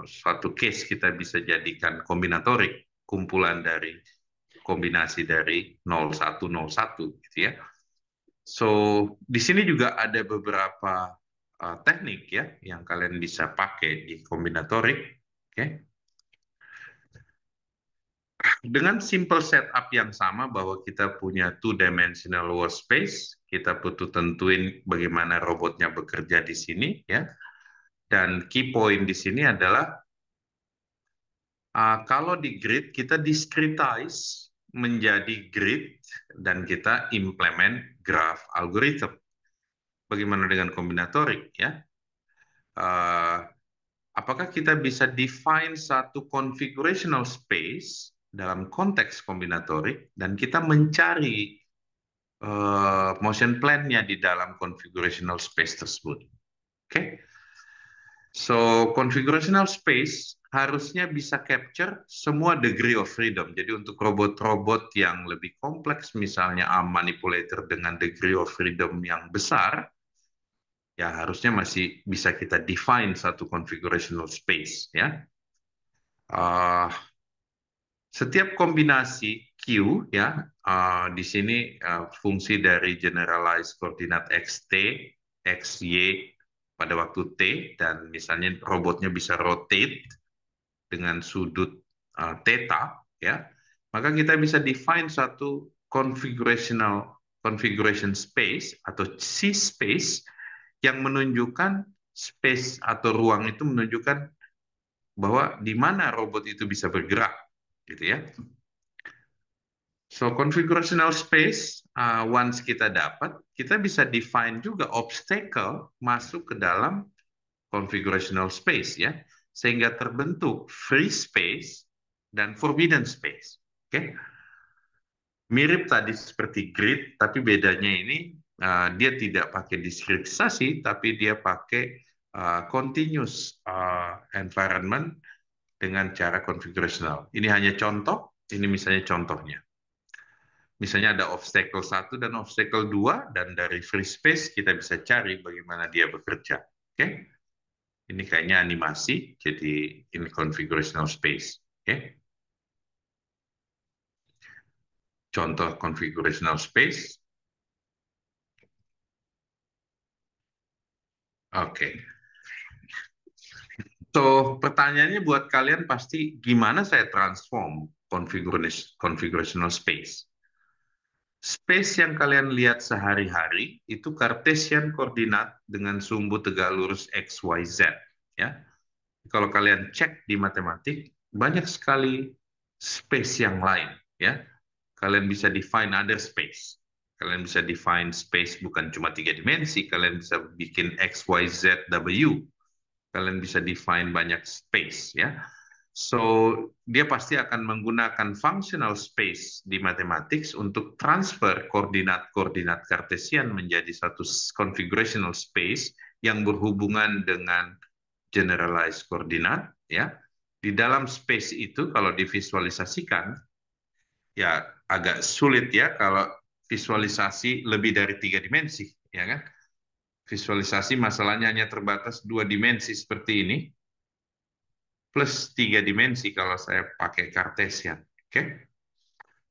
Speaker 1: suatu case kita bisa jadikan kombinatorik, kumpulan dari kombinasi dari 0101 gitu ya. So, di sini juga ada beberapa teknik ya yang kalian bisa pakai di kombinatorik, oke. Okay? Dengan simple setup yang sama bahwa kita punya two-dimensional workspace, kita butuh tentuin bagaimana robotnya bekerja di sini, ya. Dan key point di sini adalah kalau di grid kita discretize menjadi grid dan kita implement graph algorithm. Bagaimana dengan kombinatorik, ya? Uh, Apakah kita bisa define satu configurational space dalam konteks kombinatorik dan kita mencari motion plan-nya di dalam configurational space tersebut. Oke, okay? So configurational space harusnya bisa capture semua degree of freedom. Jadi untuk robot-robot yang lebih kompleks, misalnya arm manipulator dengan degree of freedom yang besar, ya harusnya masih bisa kita define satu configurational space, ya. Setiap kombinasi Q, ya, di sini fungsi dari generalized coordinate xt, xy pada waktu t, dan misalnya robotnya bisa rotate dengan sudut theta, ya, maka kita bisa define satu configuration space atau C space yang menunjukkan space atau ruang itu menunjukkan bahwa di mana robot itu bisa bergerak, gitu ya. So configurational space, once kita dapat, kita bisa define juga obstacle masuk ke dalam configurational space, ya, sehingga terbentuk free space dan forbidden space. Oke, okay? Mirip tadi seperti grid, tapi bedanya ini dia tidak pakai diskritisasi, tapi dia pakai continuous environment dengan cara configurational. Ini hanya contoh, ini misalnya contohnya. Misalnya ada obstacle 1 dan obstacle 2, dan dari free space kita bisa cari bagaimana dia bekerja. Oke? Ini kayaknya animasi, jadi ini configurational space. Oke? Contoh configurational space. Oke. So, pertanyaannya buat kalian pasti, gimana saya transform configurational space? Space yang kalian lihat sehari-hari itu Cartesian koordinat dengan sumbu tegak lurus X, Y, Z. Ya. Kalau kalian cek di matematik, banyak sekali space yang lain. Ya. Kalian bisa define other space. Kalian bisa define space bukan cuma 3 dimensi, kalian bisa bikin X, Y, Z, W. Kalian bisa define banyak space. Ya. So, dia pasti akan menggunakan functional space di mathematics untuk transfer koordinat-koordinat Cartesian menjadi satu configurational space yang berhubungan dengan generalized koordinat, ya. Di dalam space itu kalau divisualisasikan, ya agak sulit ya kalau visualisasi lebih dari 3 dimensi, ya kan? Visualisasi masalahnya hanya terbatas 2 dimensi seperti ini. plus 3 dimensi kalau saya pakai Cartesian. Oke?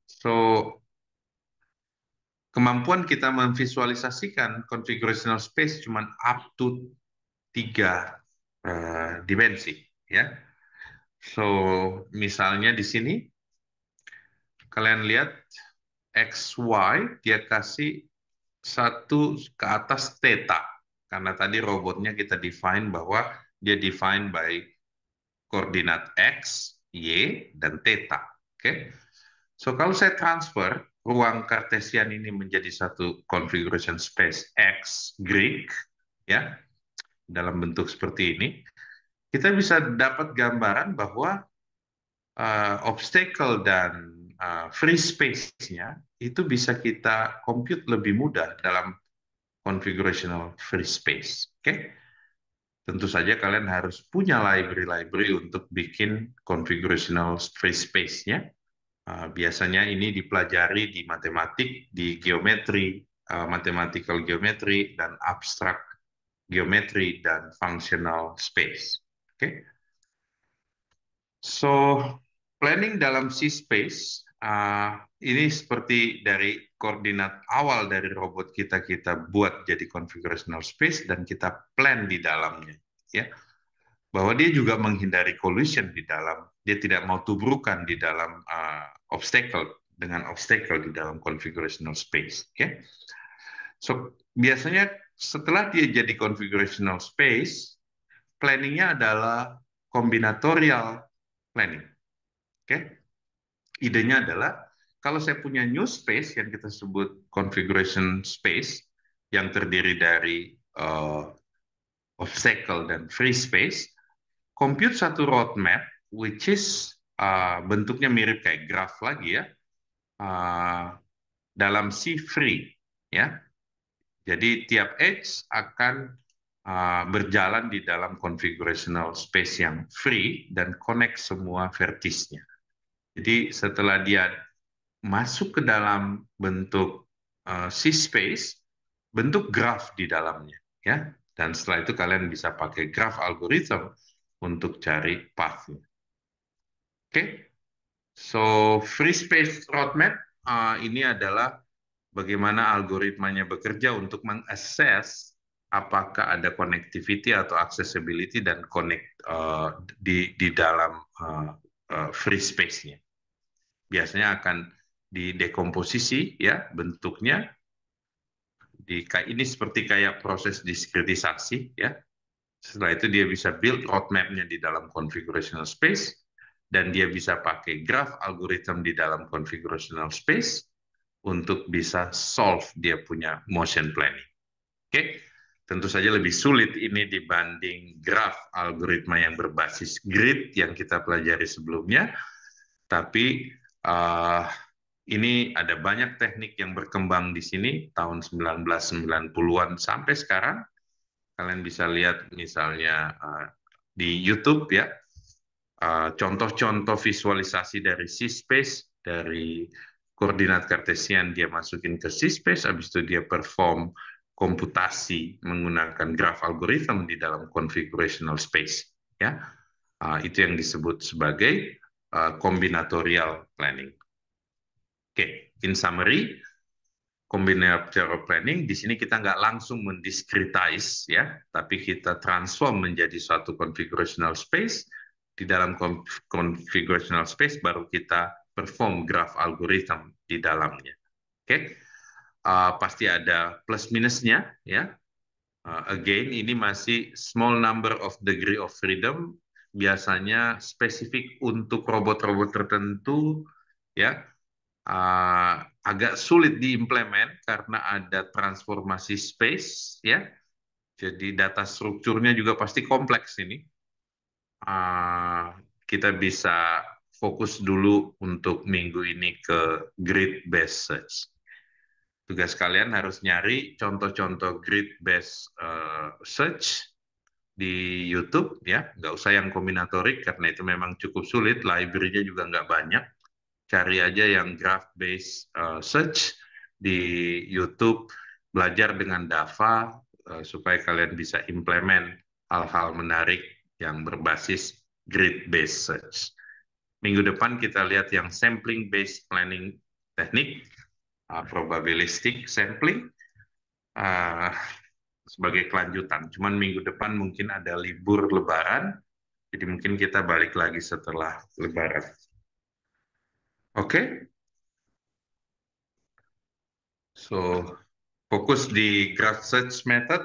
Speaker 1: So, kemampuan kita memvisualisasikan configurational space cuma up to 3 dimensi, ya. So, misalnya di sini kalian lihat X, Y, dia kasih satu ke atas theta. Karena tadi robotnya kita define bahwa dia define by koordinat X, Y, dan theta. Oke. So, kalau saya transfer ruang Cartesian ini menjadi satu configuration space X Greek, ya, dalam bentuk seperti ini, kita bisa dapat gambaran bahwa obstacle dan free space-nya itu bisa kita compute lebih mudah dalam configurational free space. Oke? Tentu saja kalian harus punya library-library untuk bikin configurational free space-nya. Biasanya ini dipelajari di matematik, di geometri, mathematical geometry, dan abstract geometry, dan functional space. Oke? So, planning dalam C-space, ini seperti dari koordinat awal dari robot kita buat jadi configurational space dan kita plan di dalamnya, ya. Bahwa dia juga menghindari collision di dalam, dia tidak mau tubrukan di dalam dengan obstacle di dalam configurational space, oke? So, biasanya setelah dia jadi configurational space, planningnya adalah kombinatorial planning. Oke, idenya adalah kalau saya punya new space yang kita sebut configuration space yang terdiri dari obstacle dan free space, compute satu roadmap which is bentuknya mirip kayak graph lagi, ya, dalam C free, ya. Jadi tiap edge akan berjalan di dalam configurational space yang free dan connect semua vertisnya. Jadi setelah dia masuk ke dalam bentuk C-space, bentuk graph di dalamnya, ya. Dan setelah itu kalian bisa pakai graph algorithm untuk cari path-nya. Oke, so free space roadmap ini adalah bagaimana algoritmanya bekerja untuk mengakses apakah ada connectivity atau accessibility dan connect di dalam free space-nya. Biasanya akan didekomposisi, ya, bentuknya ini seperti kayak proses diskretisasi, ya. Setelah itu dia bisa build roadmap-nya di dalam configurational space dan dia bisa pakai graph algorithm di dalam configurational space untuk bisa solve dia punya motion planning. Oke, tentu saja lebih sulit ini dibanding graph algoritma yang berbasis grid yang kita pelajari sebelumnya, tapi ini ada banyak teknik yang berkembang di sini tahun 1990-an sampai sekarang. Kalian bisa lihat misalnya di YouTube, ya, contoh-contoh visualisasi dari C-space, dari koordinat Cartesian dia masukin ke C-space, habis itu dia perform komputasi menggunakan graph algorithm di dalam configurational space, ya. Itu yang disebut sebagai combinatorial planning. Oke, in summary, combinatorial planning di sini kita nggak langsung mendiskretize, ya, tapi kita transform menjadi suatu configurational space. Di dalam configurational space baru kita perform graph algorithm di dalamnya. Oke, pasti ada plus minusnya, ya. Again, ini masih small number of degree of freedom, biasanya spesifik untuk robot-robot tertentu, ya. Agak sulit diimplement karena ada transformasi space, ya. Jadi data strukturnya juga pasti kompleks ini. Kita bisa fokus dulu untuk minggu ini ke grid-based search. Tugas kalian harus nyari contoh-contoh grid-based search di YouTube, ya. Nggak usah yang kombinatorik karena itu memang cukup sulit, library-nya juga nggak banyak. Cari aja yang graph-based search di YouTube, belajar dengan Dava supaya kalian bisa implement hal-hal menarik yang berbasis grid-based search. Minggu depan kita lihat yang sampling-based planning teknik, probabilistic sampling, uh, sebagai kelanjutan. Cuman minggu depan mungkin ada libur Lebaran, jadi mungkin kita balik lagi setelah Lebaran. Oke? So, fokus di graph search method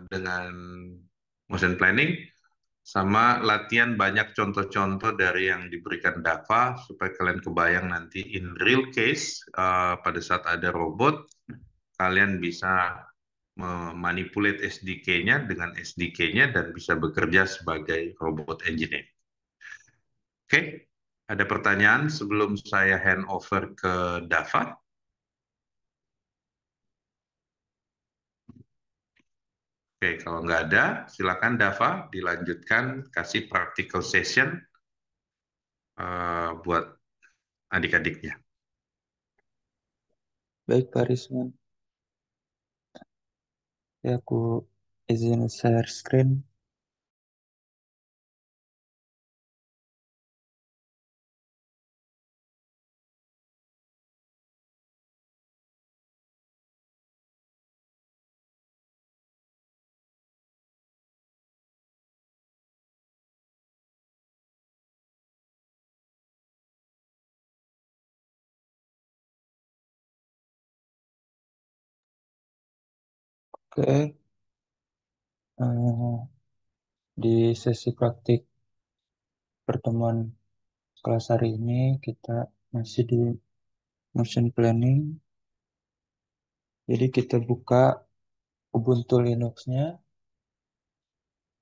Speaker 1: dengan motion planning, sama latihan banyak contoh-contoh dari yang diberikan Dava, supaya kalian kebayang nanti in real case, pada saat ada robot, kalian bisa memanipulate SDK-nya dengan SDK-nya dan bisa bekerja sebagai robot engineer. Oke, ada pertanyaan sebelum saya hand over ke Dava? Oke, kalau nggak ada, silakan Dava dilanjutkan kasih practical session buat adik-adiknya.
Speaker 2: Baik, Pak Risman. Ya, aku izin share screen. Oke, di sesi praktik pertemuan kelas hari ini kita masih di motion planning. Jadi kita buka Ubuntu Linux-nya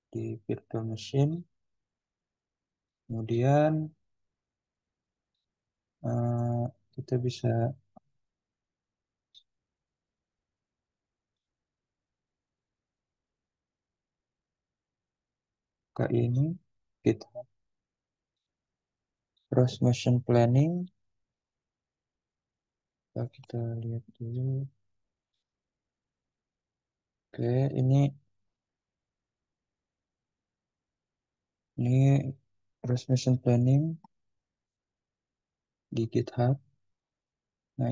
Speaker 2: di virtual machine. Kemudian kita bisa buka ini, kita cross motion planning. Kita lihat dulu. Oke, ini cross motion planning di GitHub. Nah,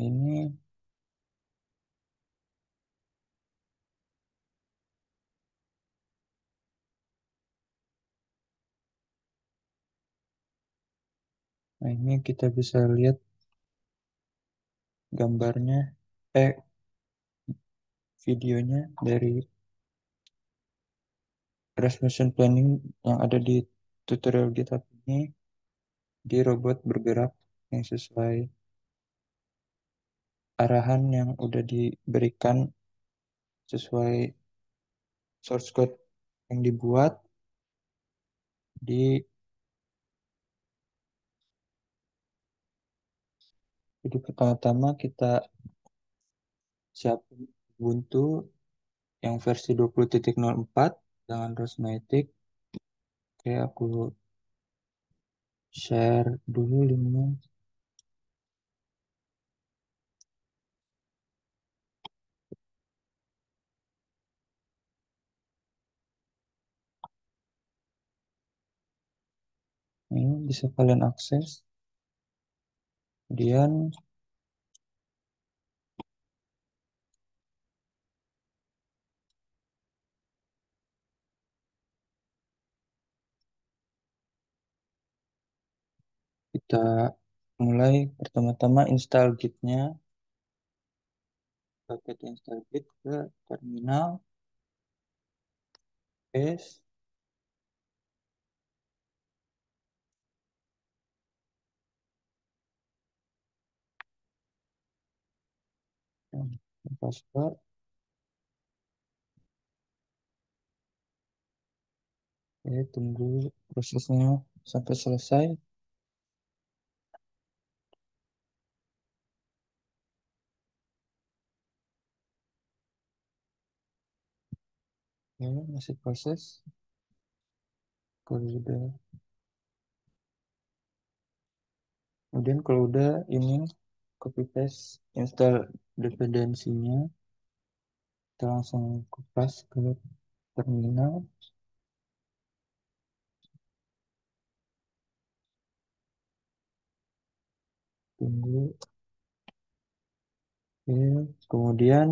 Speaker 2: ini kita bisa lihat gambarnya, videonya dari cross motion planning yang ada di tutorial GitHub ini, di robot bergerak yang sesuai arahan yang udah diberikan sesuai source code yang dibuat. Jadi pertama-tama kita siapin Ubuntu yang versi 20.04 dengan Rosmatic. Oke, aku share dulu linknya. Ini bisa kalian akses. Kemudian kita mulai pertama-tama install Git-nya. Paket install Git ke terminal. Paste. Dan password. Oke, tunggu prosesnya sampai selesai. Oke, masih proses. Kalau udah, kemudian kalau udah ini copy paste install dependensinya, kita langsung kupas ke terminal. kemudian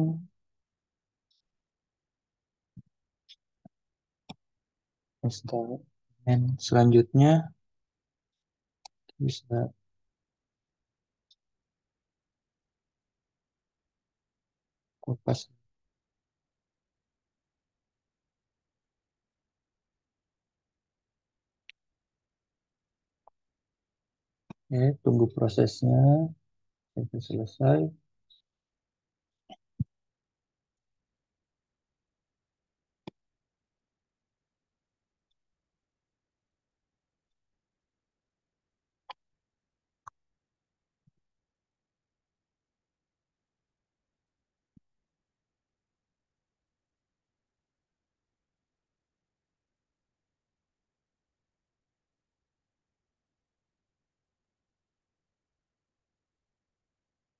Speaker 2: instrumen selanjutnya bisa kupas. Tunggu prosesnya sampai selesai.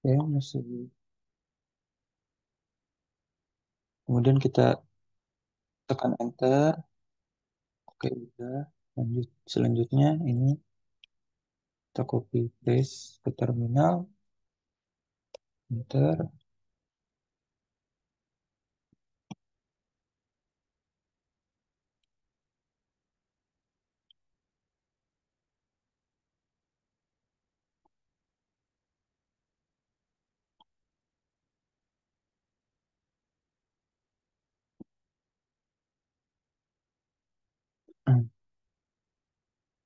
Speaker 2: Masih. Kemudian kita tekan enter. Oke, udah. Lanjut. Selanjutnya ini kita copy paste ke terminal. Enter.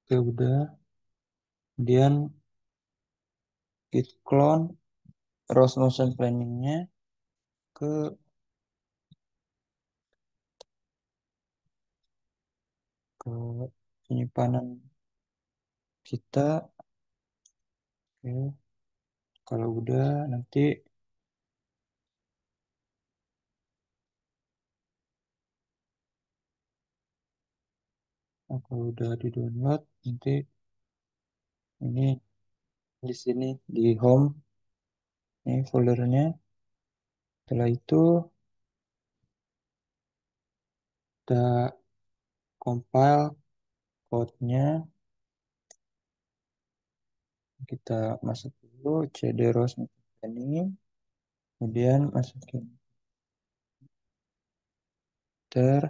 Speaker 2: Oke, udah. Kemudian git clone Rose Notion Planning-nya ke ke penyimpanan kita. Oke, kalau udah nanti kalau udah di download nanti ini di sini di home ini foldernya. Setelah itu kita compile code-nya, kita masuk dulu cd rose ini, kemudian masukin enter.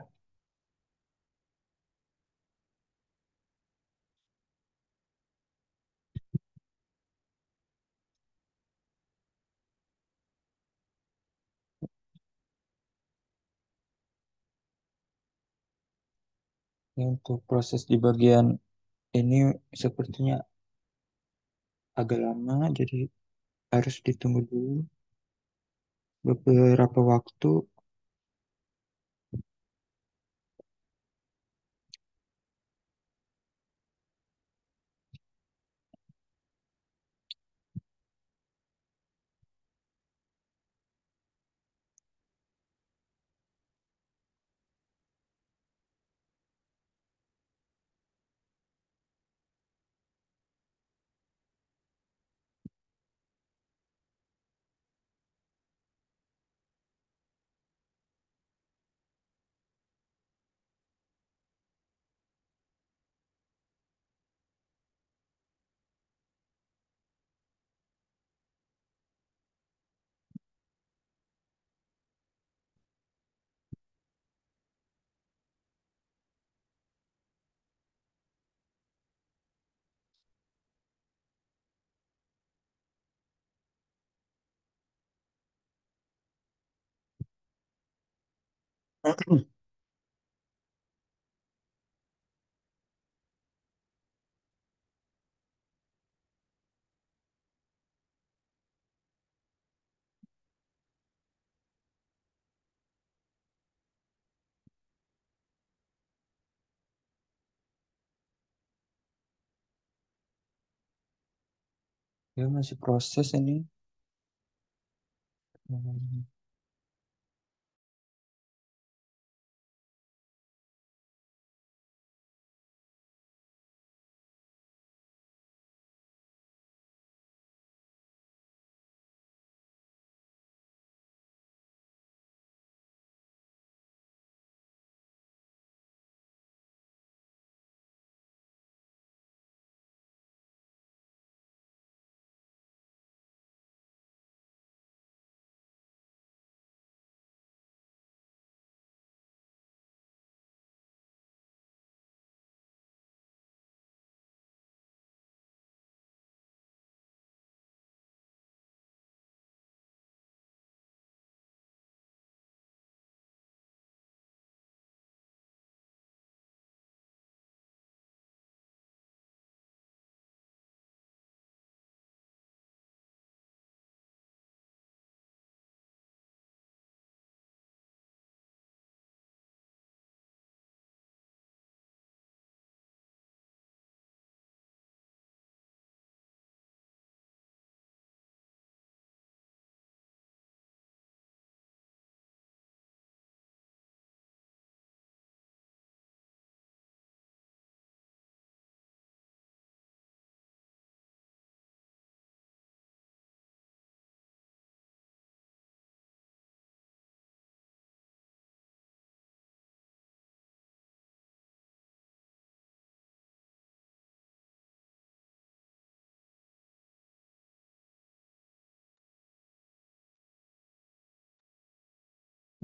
Speaker 2: Untuk proses di bagian ini sepertinya agak lama, jadi harus ditunggu dulu beberapa waktu. Ya masih proses ini. Hmm.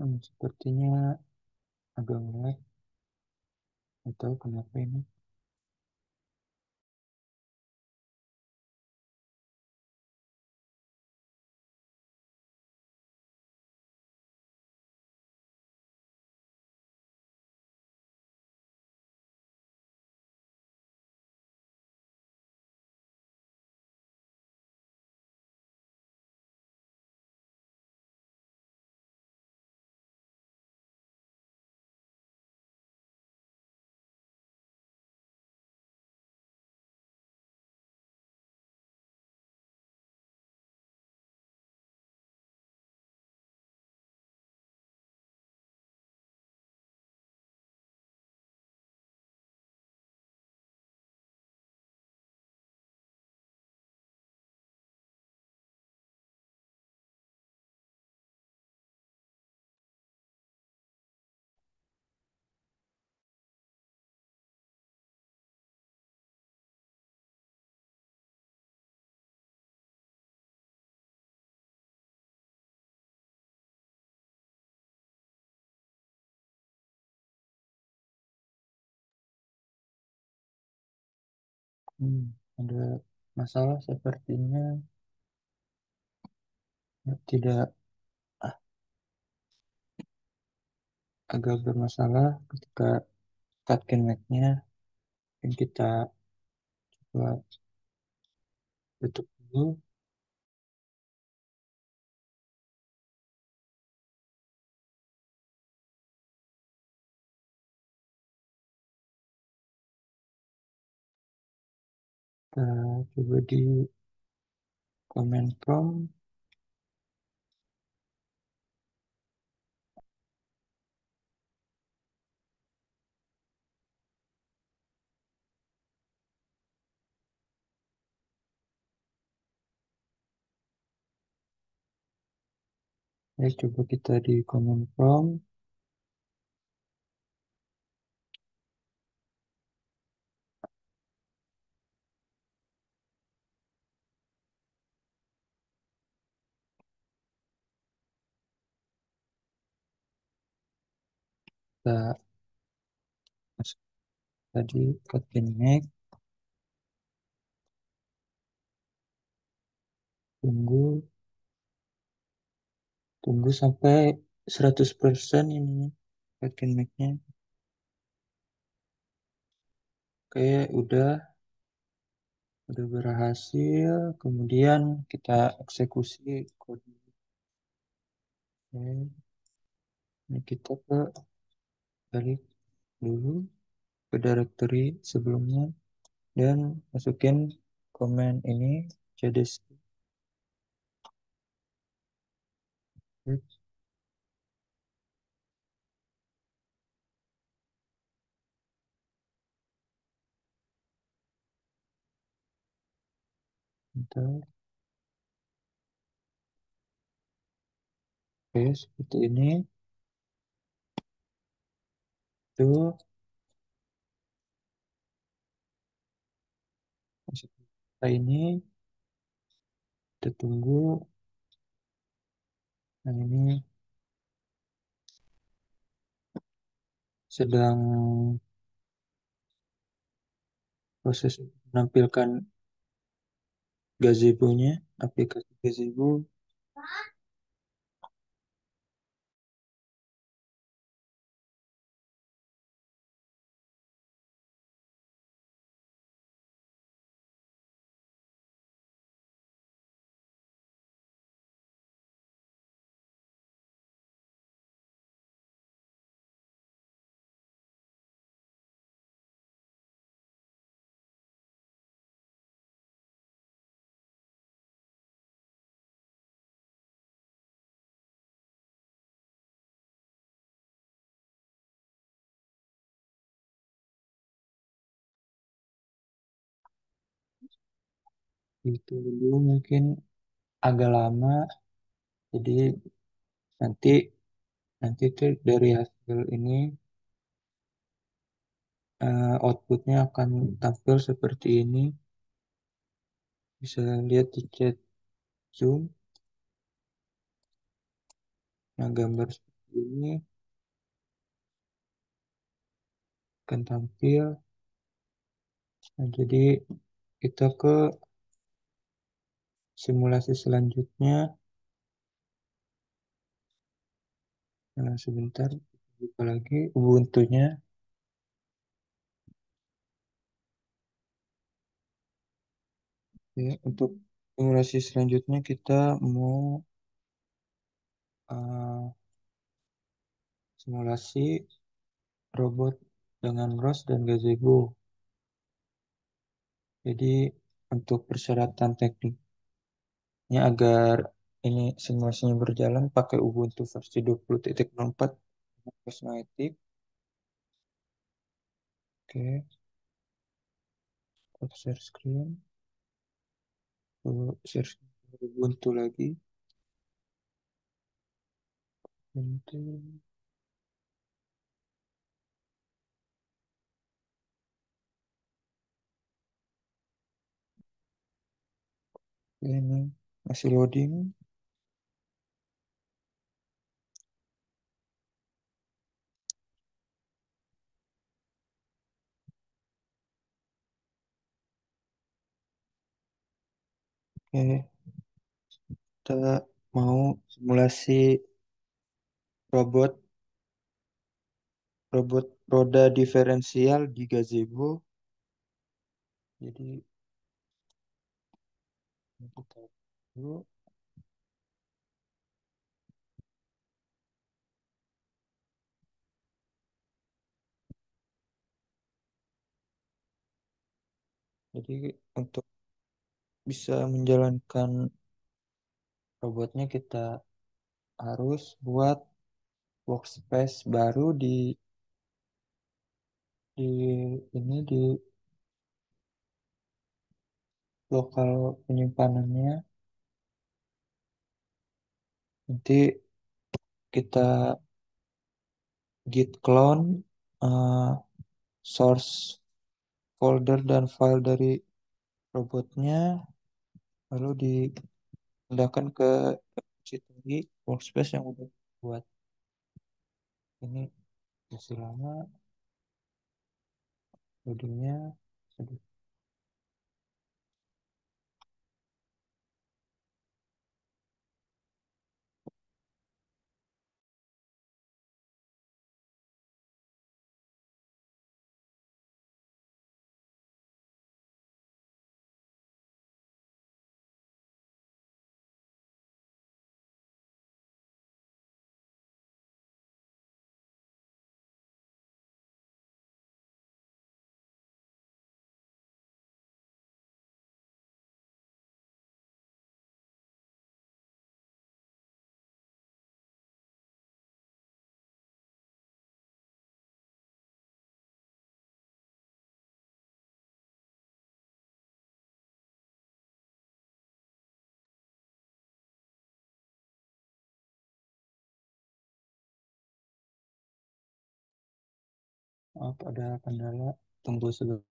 Speaker 2: Sepertinya agak ngelag atau kenapa ini. Ada masalah sepertinya, tidak, agak bermasalah ketika cut connect-nya. Mungkin kita coba tutup dulu. Kita coba di comment prompt. Ya, coba kita di comment prompt. Kita masuk tadi cut connect. Tunggu sampai 100% ini cut connect-nya. Oke, udah berhasil. Kemudian kita eksekusi kode. Oke, ini kita balik dulu ke directory sebelumnya dan masukin command ini cds. Bentar. Oke, seperti ini. Tuh, setelah ini kita tunggu. Nah, ini sedang proses menampilkan gazebo-nya, aplikasi gazebo. Itu dulu mungkin agak lama, jadi nanti nanti tuh dari hasil ini outputnya akan tampil seperti ini. Bisa lihat di chat Zoom. Nah, gambar ini akan tampil. Nah, jadi kita ke simulasi selanjutnya. Nah, sebentar, buka lagi Ubuntu-nya. Ya, untuk simulasi selanjutnya kita mau uh, simulasi robot dengan ROS dan gazebo. Jadi untuk persyaratan tekniknya agar ini simulasinya berjalan pakai Ubuntu versi 20.04 Cosmetic. Oke, kita share screen. Lalu share screen Ubuntu lagi. Ubuntu. Ini masih loading. Oke, kita mau simulasi robot robot roda diferensial di gazebo. Jadi kita dulu. Jadi untuk bisa menjalankan robotnya kita harus buat workspace baru di ini di lokal penyimpanannya. Nanti kita git clone source folder dan file dari robotnya, lalu dipindahkan ke repository workspace yang udah buat. Ini masih lama loadingnya. Aduh. Maaf, ada kendala. Tunggu sebentar.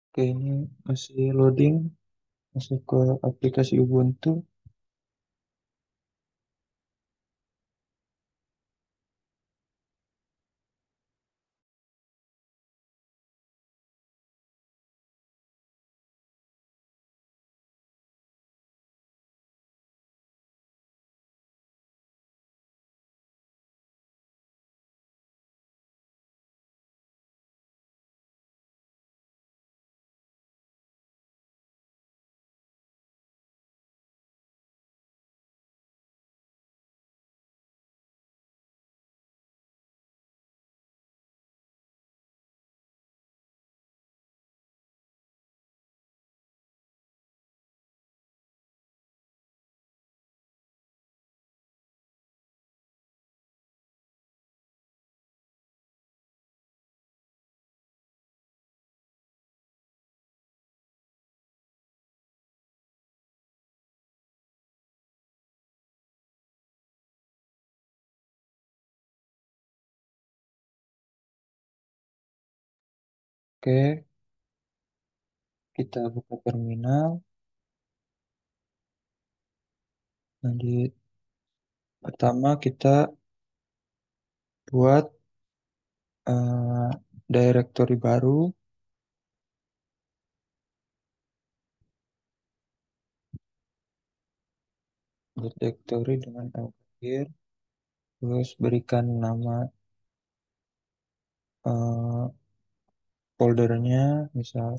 Speaker 2: Oke, ini masih loading, masuk ke aplikasi Ubuntu. Oke, kita buka terminal. Nanti pertama kita buat eh, directory baru, buat directory dengan akhir, terus berikan nama eh, foldernya, misal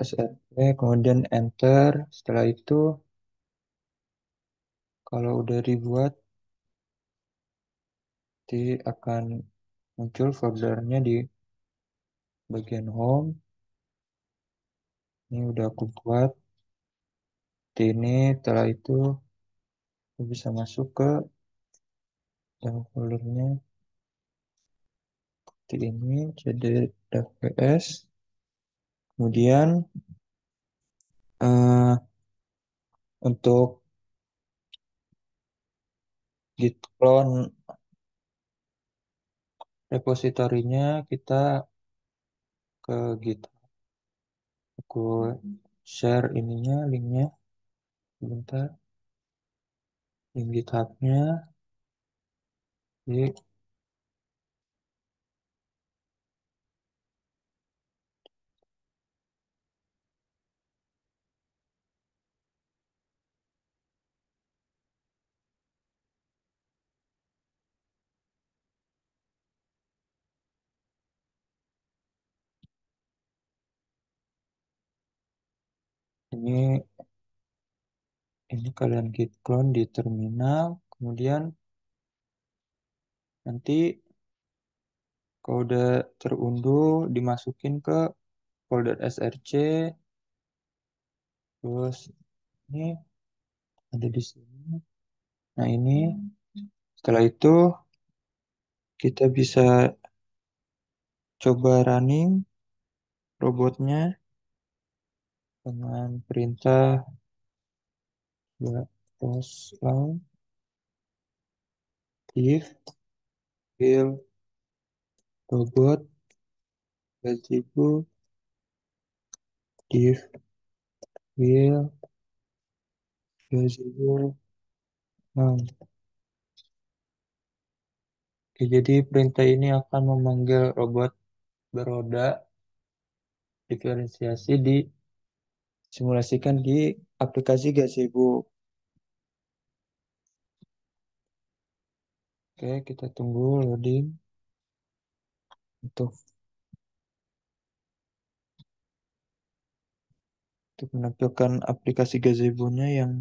Speaker 2: SRC, kemudian enter. Setelah itu, kalau udah dibuat, nanti akan muncul foldernya di bagian home. Ini udah aku buat. Ini setelah itu aku bisa masuk ke yang foldernya seperti ini, jadi .ps. Kemudian eh, untuk git clone repositorinya kita ke git. Aku share ininya, linknya, sebentar. Link GitHub-nya. Jadi ini ini kalian git clone di terminal. Kemudian nanti kalau udah terunduh dimasukin ke folder src. Terus ini ada di sini. Nah ini setelah itu kita bisa coba running robotnya dengan perintah line if build robot gazebo if build gazebo. Nah, oke, jadi perintah ini akan memanggil robot beroda diferensiasi disimulasikan di aplikasi gazebo. Oke, kita tunggu loading untuk menampilkan aplikasi gazebo-nya yang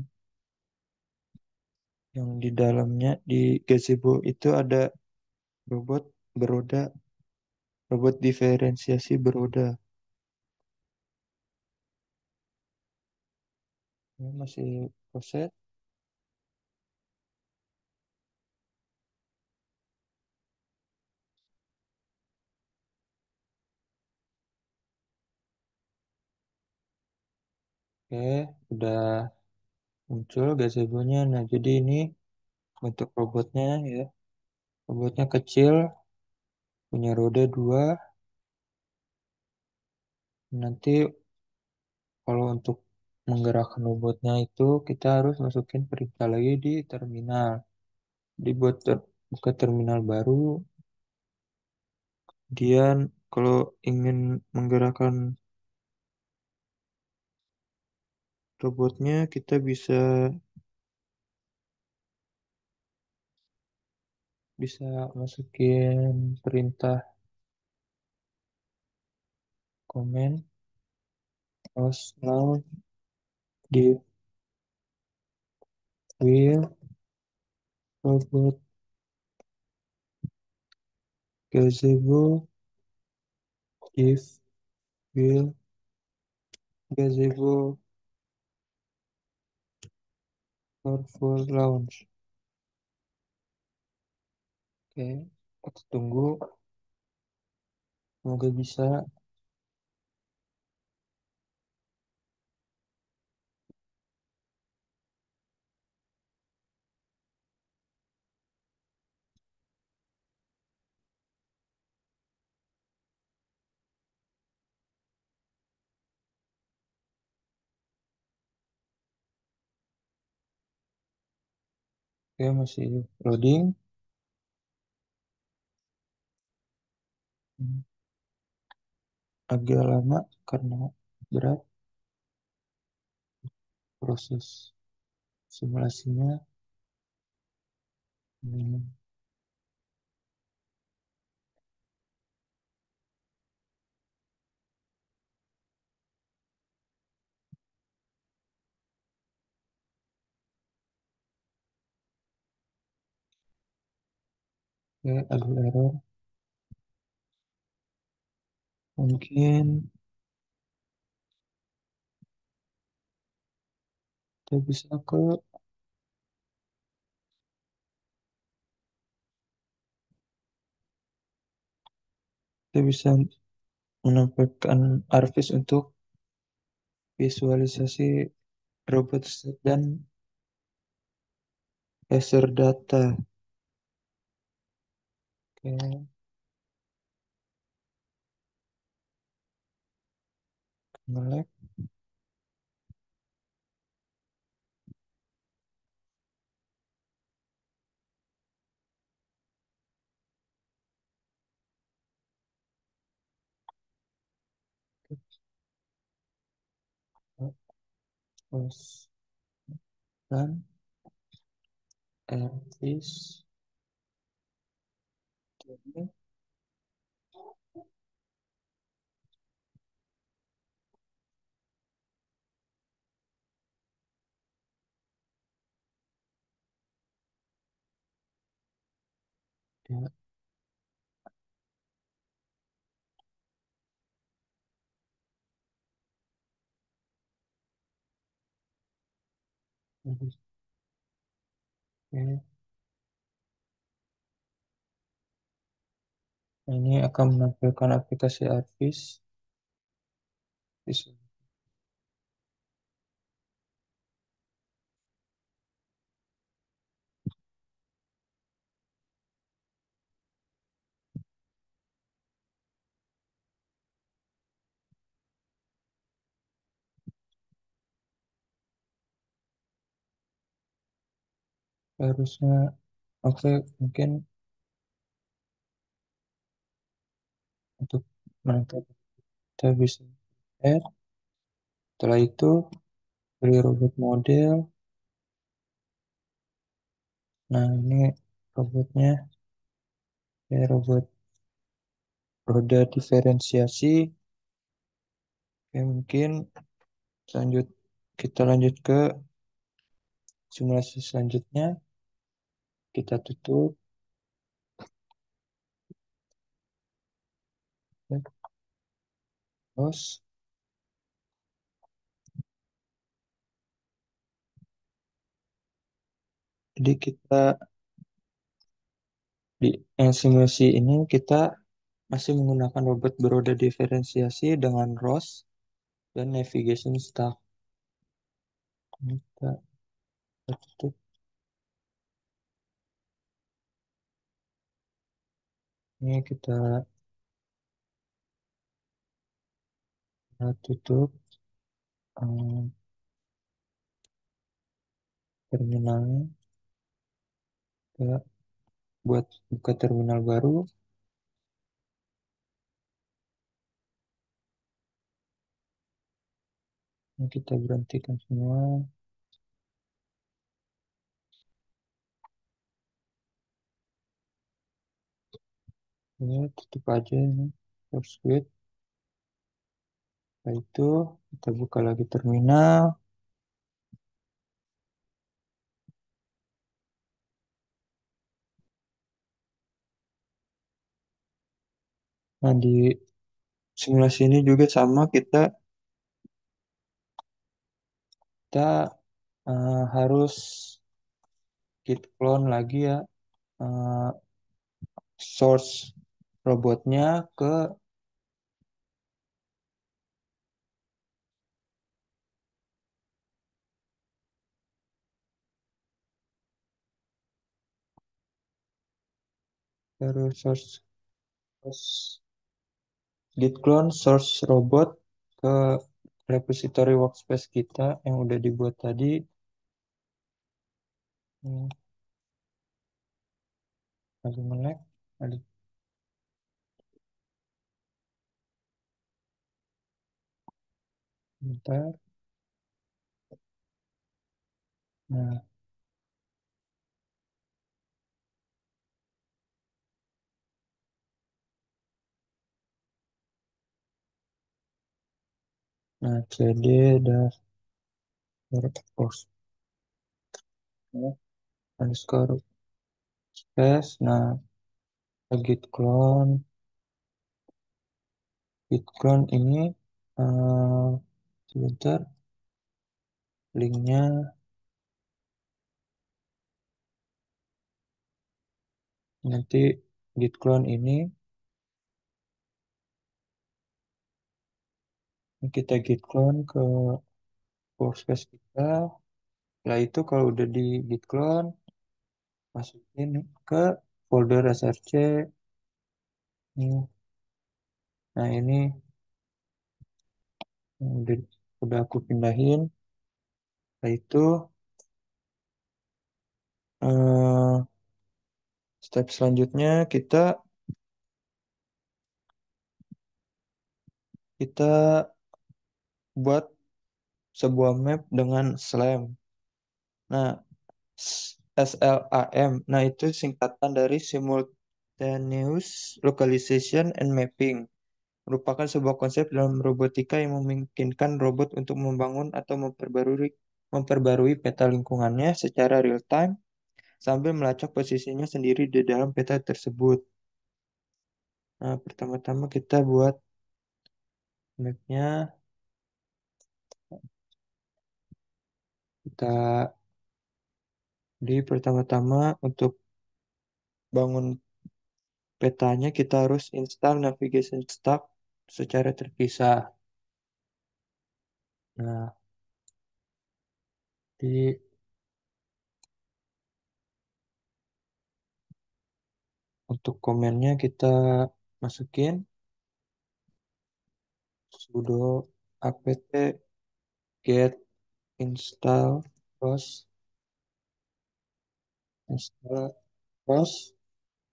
Speaker 2: di dalamnya di gazebo itu ada robot beroda, robot diferensiasi beroda. Ini masih proses. Oke, udah muncul gazebo-nya. Nah, jadi ini bentuk robotnya ya. Robotnya kecil, punya roda dua. Nanti kalau untuk menggerakkan robotnya itu kita harus masukin perintah lagi di terminal. Dibuat buka terminal baru. Kemudian kalau ingin menggerakkan robotnya kita bisa bisa masukin perintah komen launch di wheel robot gazebo if wheel gazebo for launch. Oke, kita tunggu. Semoga bisa. Oke, masih loading. Agak lama karena berat proses simulasinya. Hmm, Oke, ada error. Mungkin kita bisa kita bisa menampilkan Arvis untuk visualisasi robot dan laser data. Oke, nge-lag. Terus dan Arvis ini ya, Arvis. Oke. Nah, ini akan menampilkan aplikasi Arvis. Harusnya oke, mungkin untuk menangkap kita bisa add. Setelah itu beli robot model. Nah, ini robotnya ya robot roda diferensiasi. Oke, mungkin lanjut kita lanjut ke simulasi selanjutnya. Kita tutup. Ya. Terus jadi kita di simulasi ini kita masih menggunakan robot beroda diferensiasi dengan ROS dan navigation stack. Ini kita tutup. Ini kita tutup terminalnya. Ya, buat buka terminal baru. Nah, kita berhentikan semua. Ya, tutup aja ini. Force quit. Setelah itu kita buka lagi terminal. Nah, di simulasi ini juga sama, kita harus git clone lagi ya, eh, source robotnya source git clone source robot ke repository workspace kita yang udah dibuat tadi. Hmm, lagi melek, lagi bentar. Nah, cd post underscore space. Nah, git clone ini sebentar, linknya nanti. Git clone ini kita git clone ke workspace kita. Setelah itu kalau udah di git clone, masukin ke folder src. Nah, ini yang udah aku pindahin. Setelah itu eh, step selanjutnya kita buat sebuah map dengan SLAM. Nah, SLAM. Nah, itu singkatan dari Simultaneous Localization and Mapping. Merupakan sebuah konsep dalam robotika yang memungkinkan robot untuk membangun atau memperbarui peta lingkungannya secara real time sambil melacak posisinya sendiri di dalam peta tersebut. Nah, pertama-tama kita buat mapnya. Kita pertama-tama untuk bangun petanya kita harus install navigation stack secara terpisah. Nah, di untuk komennya kita masukin sudo apt get install pros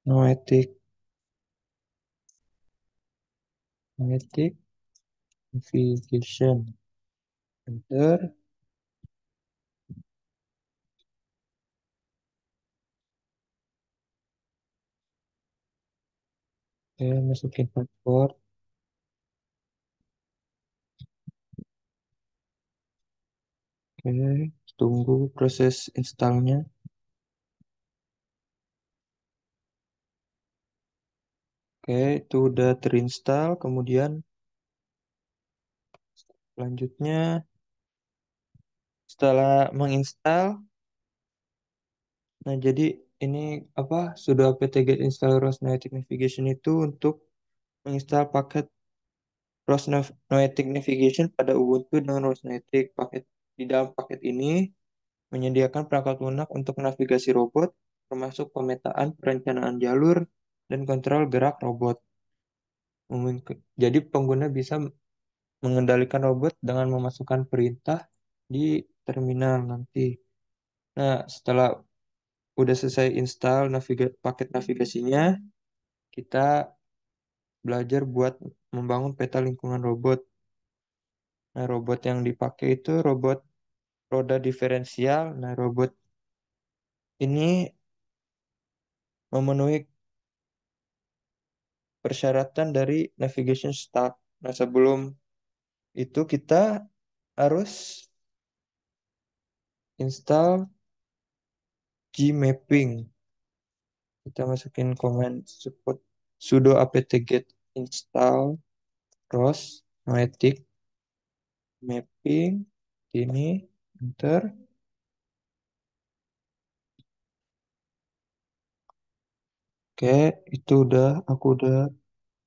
Speaker 2: noetic noetic navigation, enter. Oke, masukin password. Oke, tunggu proses installnya. Oke, itu udah terinstall. Kemudian selanjutnya setelah menginstal, nah jadi ini apa, sudah apt-get install ROS Noetic Navigation itu untuk menginstal paket ROS Noetic Navigation pada Ubuntu dengan ROS Noetic. Paket di dalam paket ini menyediakan perangkat lunak untuk navigasi robot, termasuk pemetaan, perencanaan jalur, dan kontrol gerak robot. Jadi pengguna bisa mengendalikan robot dengan memasukkan perintah di terminal nanti. Nah, setelah udah selesai install paket navigasinya, kita belajar buat membangun peta lingkungan robot. Nah, robot yang dipakai itu robot roda diferensial. Nah, robot ini memenuhi persyaratan dari navigation start. Nah, sebelum itu kita harus install Gmapping. Kita masukin command sudo apt-get install ROS matic mapping ini enter. Oke, itu aku udah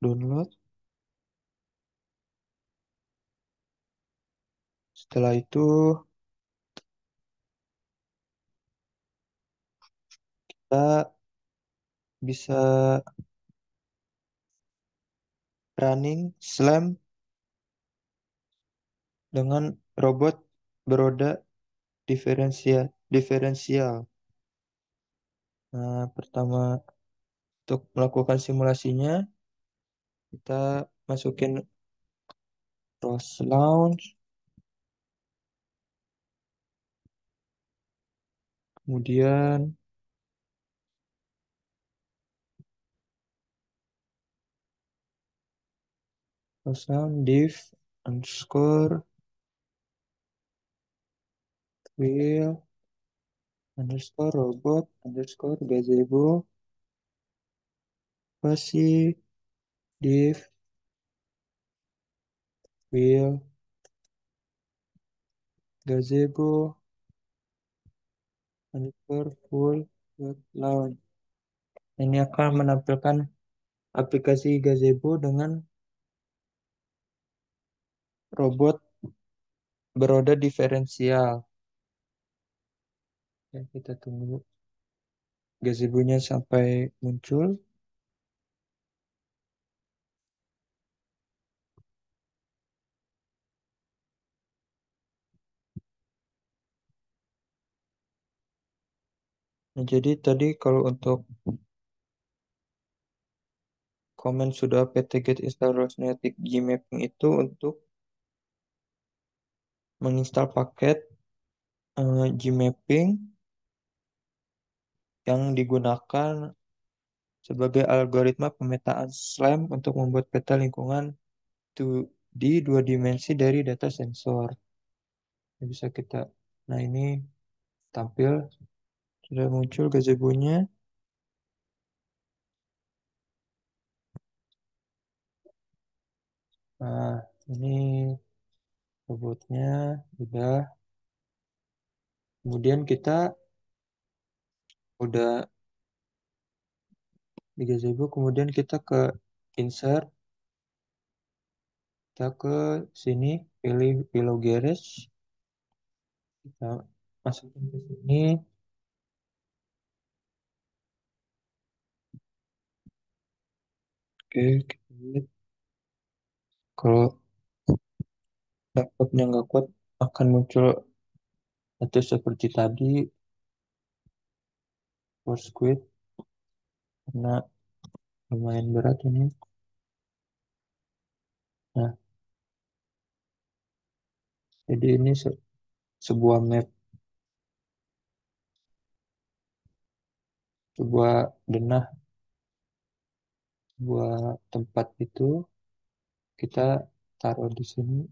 Speaker 2: download. Setelah itu kita bisa running slam dengan robot beroda diferensial. Nah, pertama untuk melakukan simulasinya kita masukin ROS launch, kemudian ROS launch div underscore wheel underscore robot underscore gazebo spasi div wheel gazebo underscore full launch. Ini akan menampilkan aplikasi gazebo dengan robot beroda diferensial. Ya, kita tunggu gazebo-nya sampai muncul. Nah, jadi tadi kalau untuk komen sudah apt-get install Rosnetic Gmapping itu untuk menginstal paket Gmapping yang digunakan sebagai algoritma pemetaan SLAM untuk membuat peta lingkungan di dua dimensi dari data sensor. Ini bisa kita, nah ini tampil sudah muncul gazebo-nya. Nah, ini robotnya udah. Kemudian kita udah di gazebo, kemudian kita ke insert, kita ke sini, pilih below garage, kita masukin ke sini. Oke, kita lihat kalau laptopnya nggak kuat akan muncul atau seperti tadi force quit karena lumayan berat ini. Nah, jadi ini sebuah map, sebuah denah, sebuah tempat itu kita taruh di sini.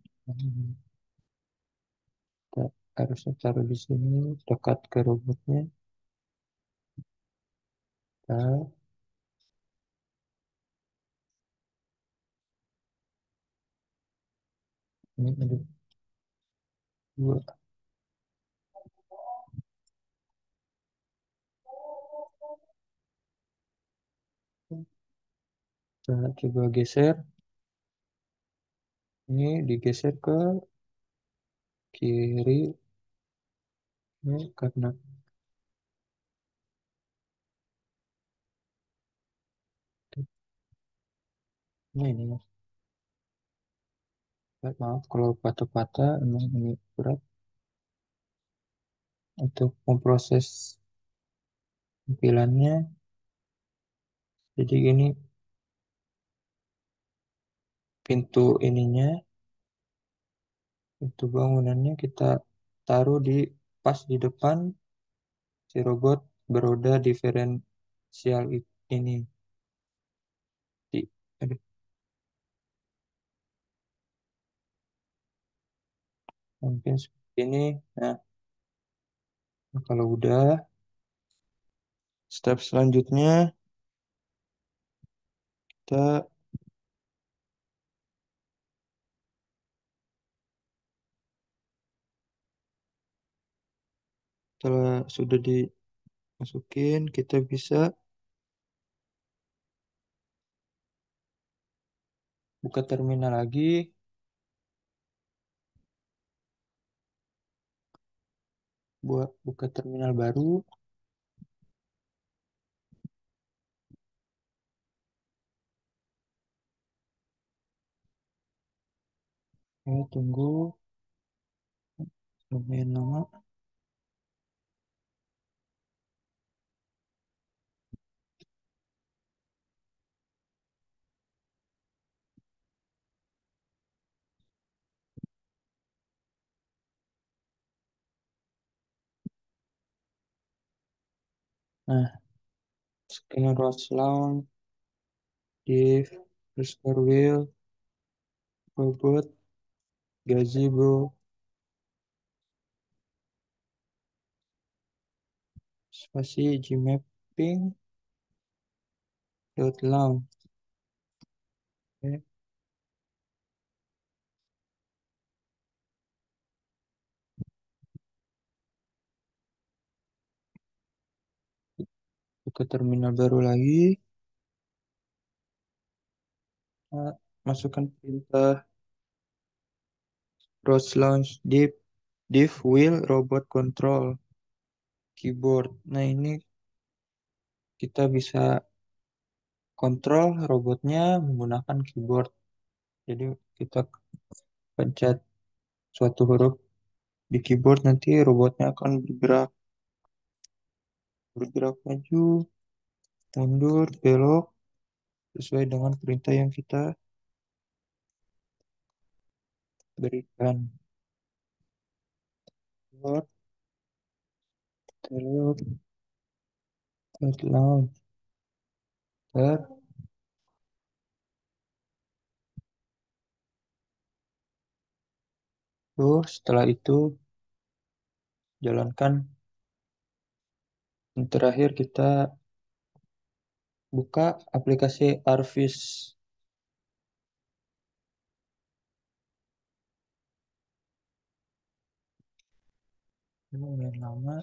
Speaker 2: Kita harusnya taruh di sini dekat ke robotnya. Nah, ini ada dua. Kita coba geser. Ini digeser ke kiri. Ini karena ini Mas. Maaf kalau patah-patah, emang ini berat untuk memproses tampilannya. Jadi ini pintu ininya, pintu bangunannya kita taruh pas di depan si robot beroda diferensial ini. Di, aduh, mungkin seperti ini. Nah, kalau udah, step selanjutnya kita setelah sudah dimasukin, kita bisa buka terminal lagi, buat buka terminal baru. Ini tunggu lumayan lama. Nah, scanner Roach Launch, div, restore wheel, robot, gazebo, spasi gmapping, dot launch. Oke, buka terminal baru lagi. Nah, masukkan perintah Roach Launch div wheel robot control keyboard. Nah, ini kita bisa kontrol robotnya menggunakan keyboard. Jadi kita pencet suatu huruf di keyboard, nanti robotnya akan bergerak, bergerak maju, mundur, belok sesuai dengan perintah yang kita berikan. Belok, belok, launch, ter, terus setelah itu jalankan. Yang terakhir kita buka aplikasi Arvis. Ini lumayan lama.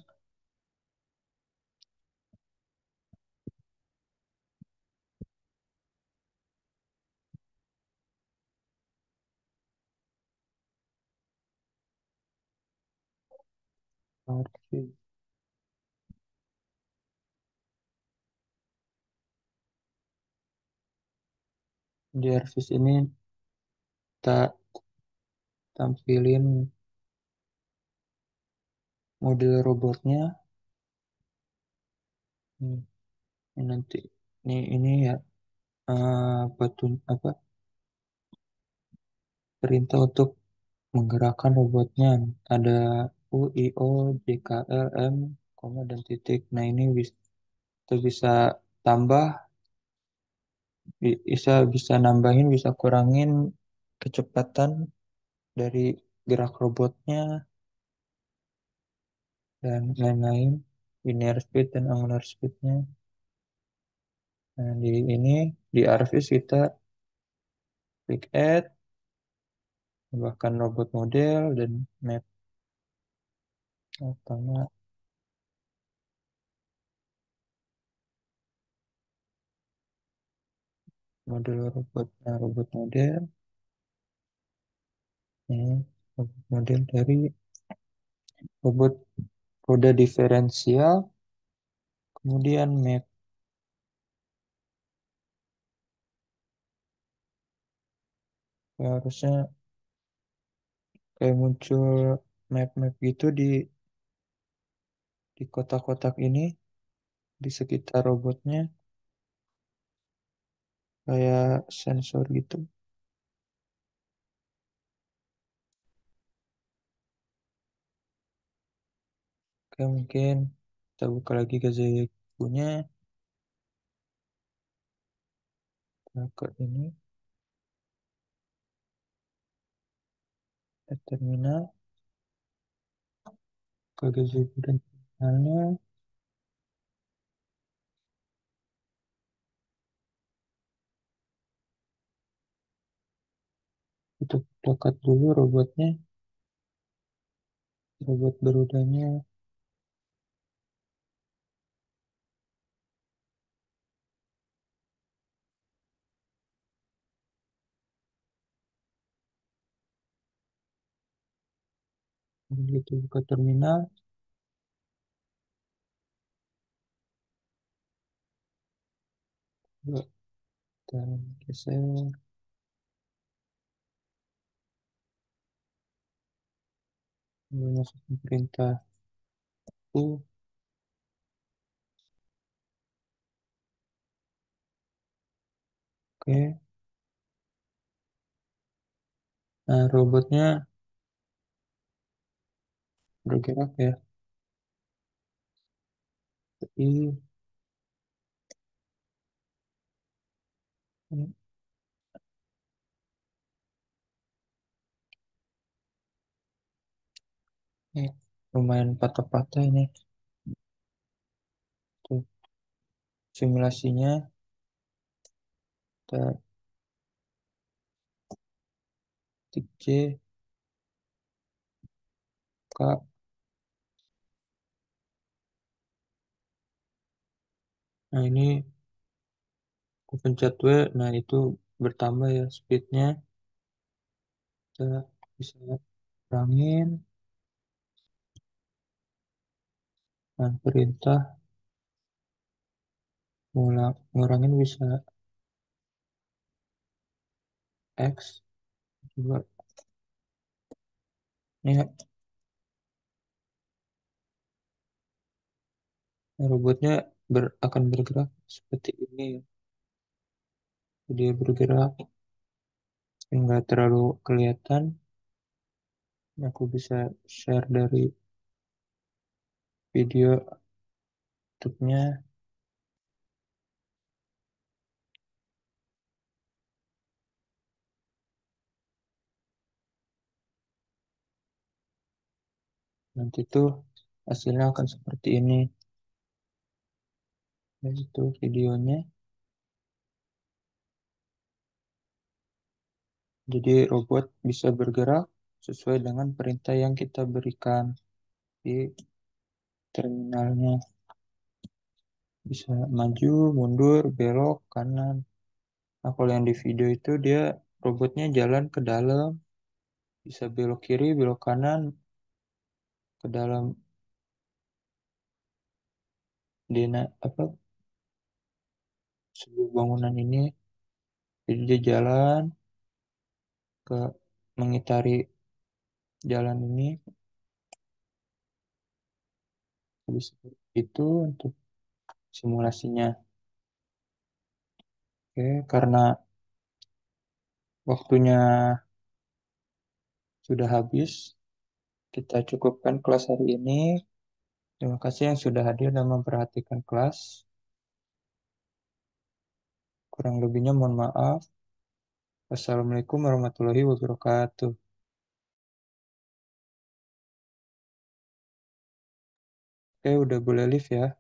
Speaker 2: Arvis. Di Arvis ini kita tampilin model robotnya. Ini nanti ini ya, apa perintah untuk menggerakkan robotnya. Ada U, I, O, J, K, L, M, koma dan titik. Nah, ini kita bisa tambah, bisa nambahin, bisa kurangin kecepatan dari gerak robotnya dan lain-lain, linear speed dan angular speednya. Nah, di Arvis kita klik add, tambahkan robot model dan map utama model robot. Nah, robot model ini robot model dari robot roda diferensial, kemudian map. Ya, harusnya kayak muncul map-map gitu di kotak-kotak ini di sekitar robotnya kayak sensor gitu. Oke, mungkin kita buka lagi punya ke ini terminal ke gazebo dan terminalnya. Untuk dekat dulu robotnya, robot berudanya. Begitu buka terminal, kita geser, masuk perintah U. Oke, nah robotnya bergerak ya. Tapi ini, ini lumayan patah-patah ini. Tuh, simulasinya kita ketik C, K. Nah ini aku pencet W, nah itu bertambah ya speednya. Kita bisa kurangin, dan perintah ngurangin bisa X juga. Ini robotnya akan bergerak seperti ini. Dia bergerak nggak terlalu kelihatan. Aku bisa share dari video YouTube-nya. Nanti tuh hasilnya akan seperti ini. Dan itu videonya. Jadi robot bisa bergerak sesuai dengan perintah yang kita berikan di terminalnya. Bisa maju, mundur, belok, kanan. Nah, kalau yang di video itu dia robotnya jalan ke dalam, bisa belok kiri, belok kanan, ke dalam apa sebuah bangunan ini. Jadi dia jalan ke mengitari jalan ini. Bisa itu untuk simulasinya. Oke, karena waktunya sudah habis, kita cukupkan kelas hari ini. Terima kasih yang sudah hadir dan memperhatikan kelas. Kurang lebihnya mohon maaf. Wassalamualaikum warahmatullahi wabarakatuh. Oke, udah boleh live ya.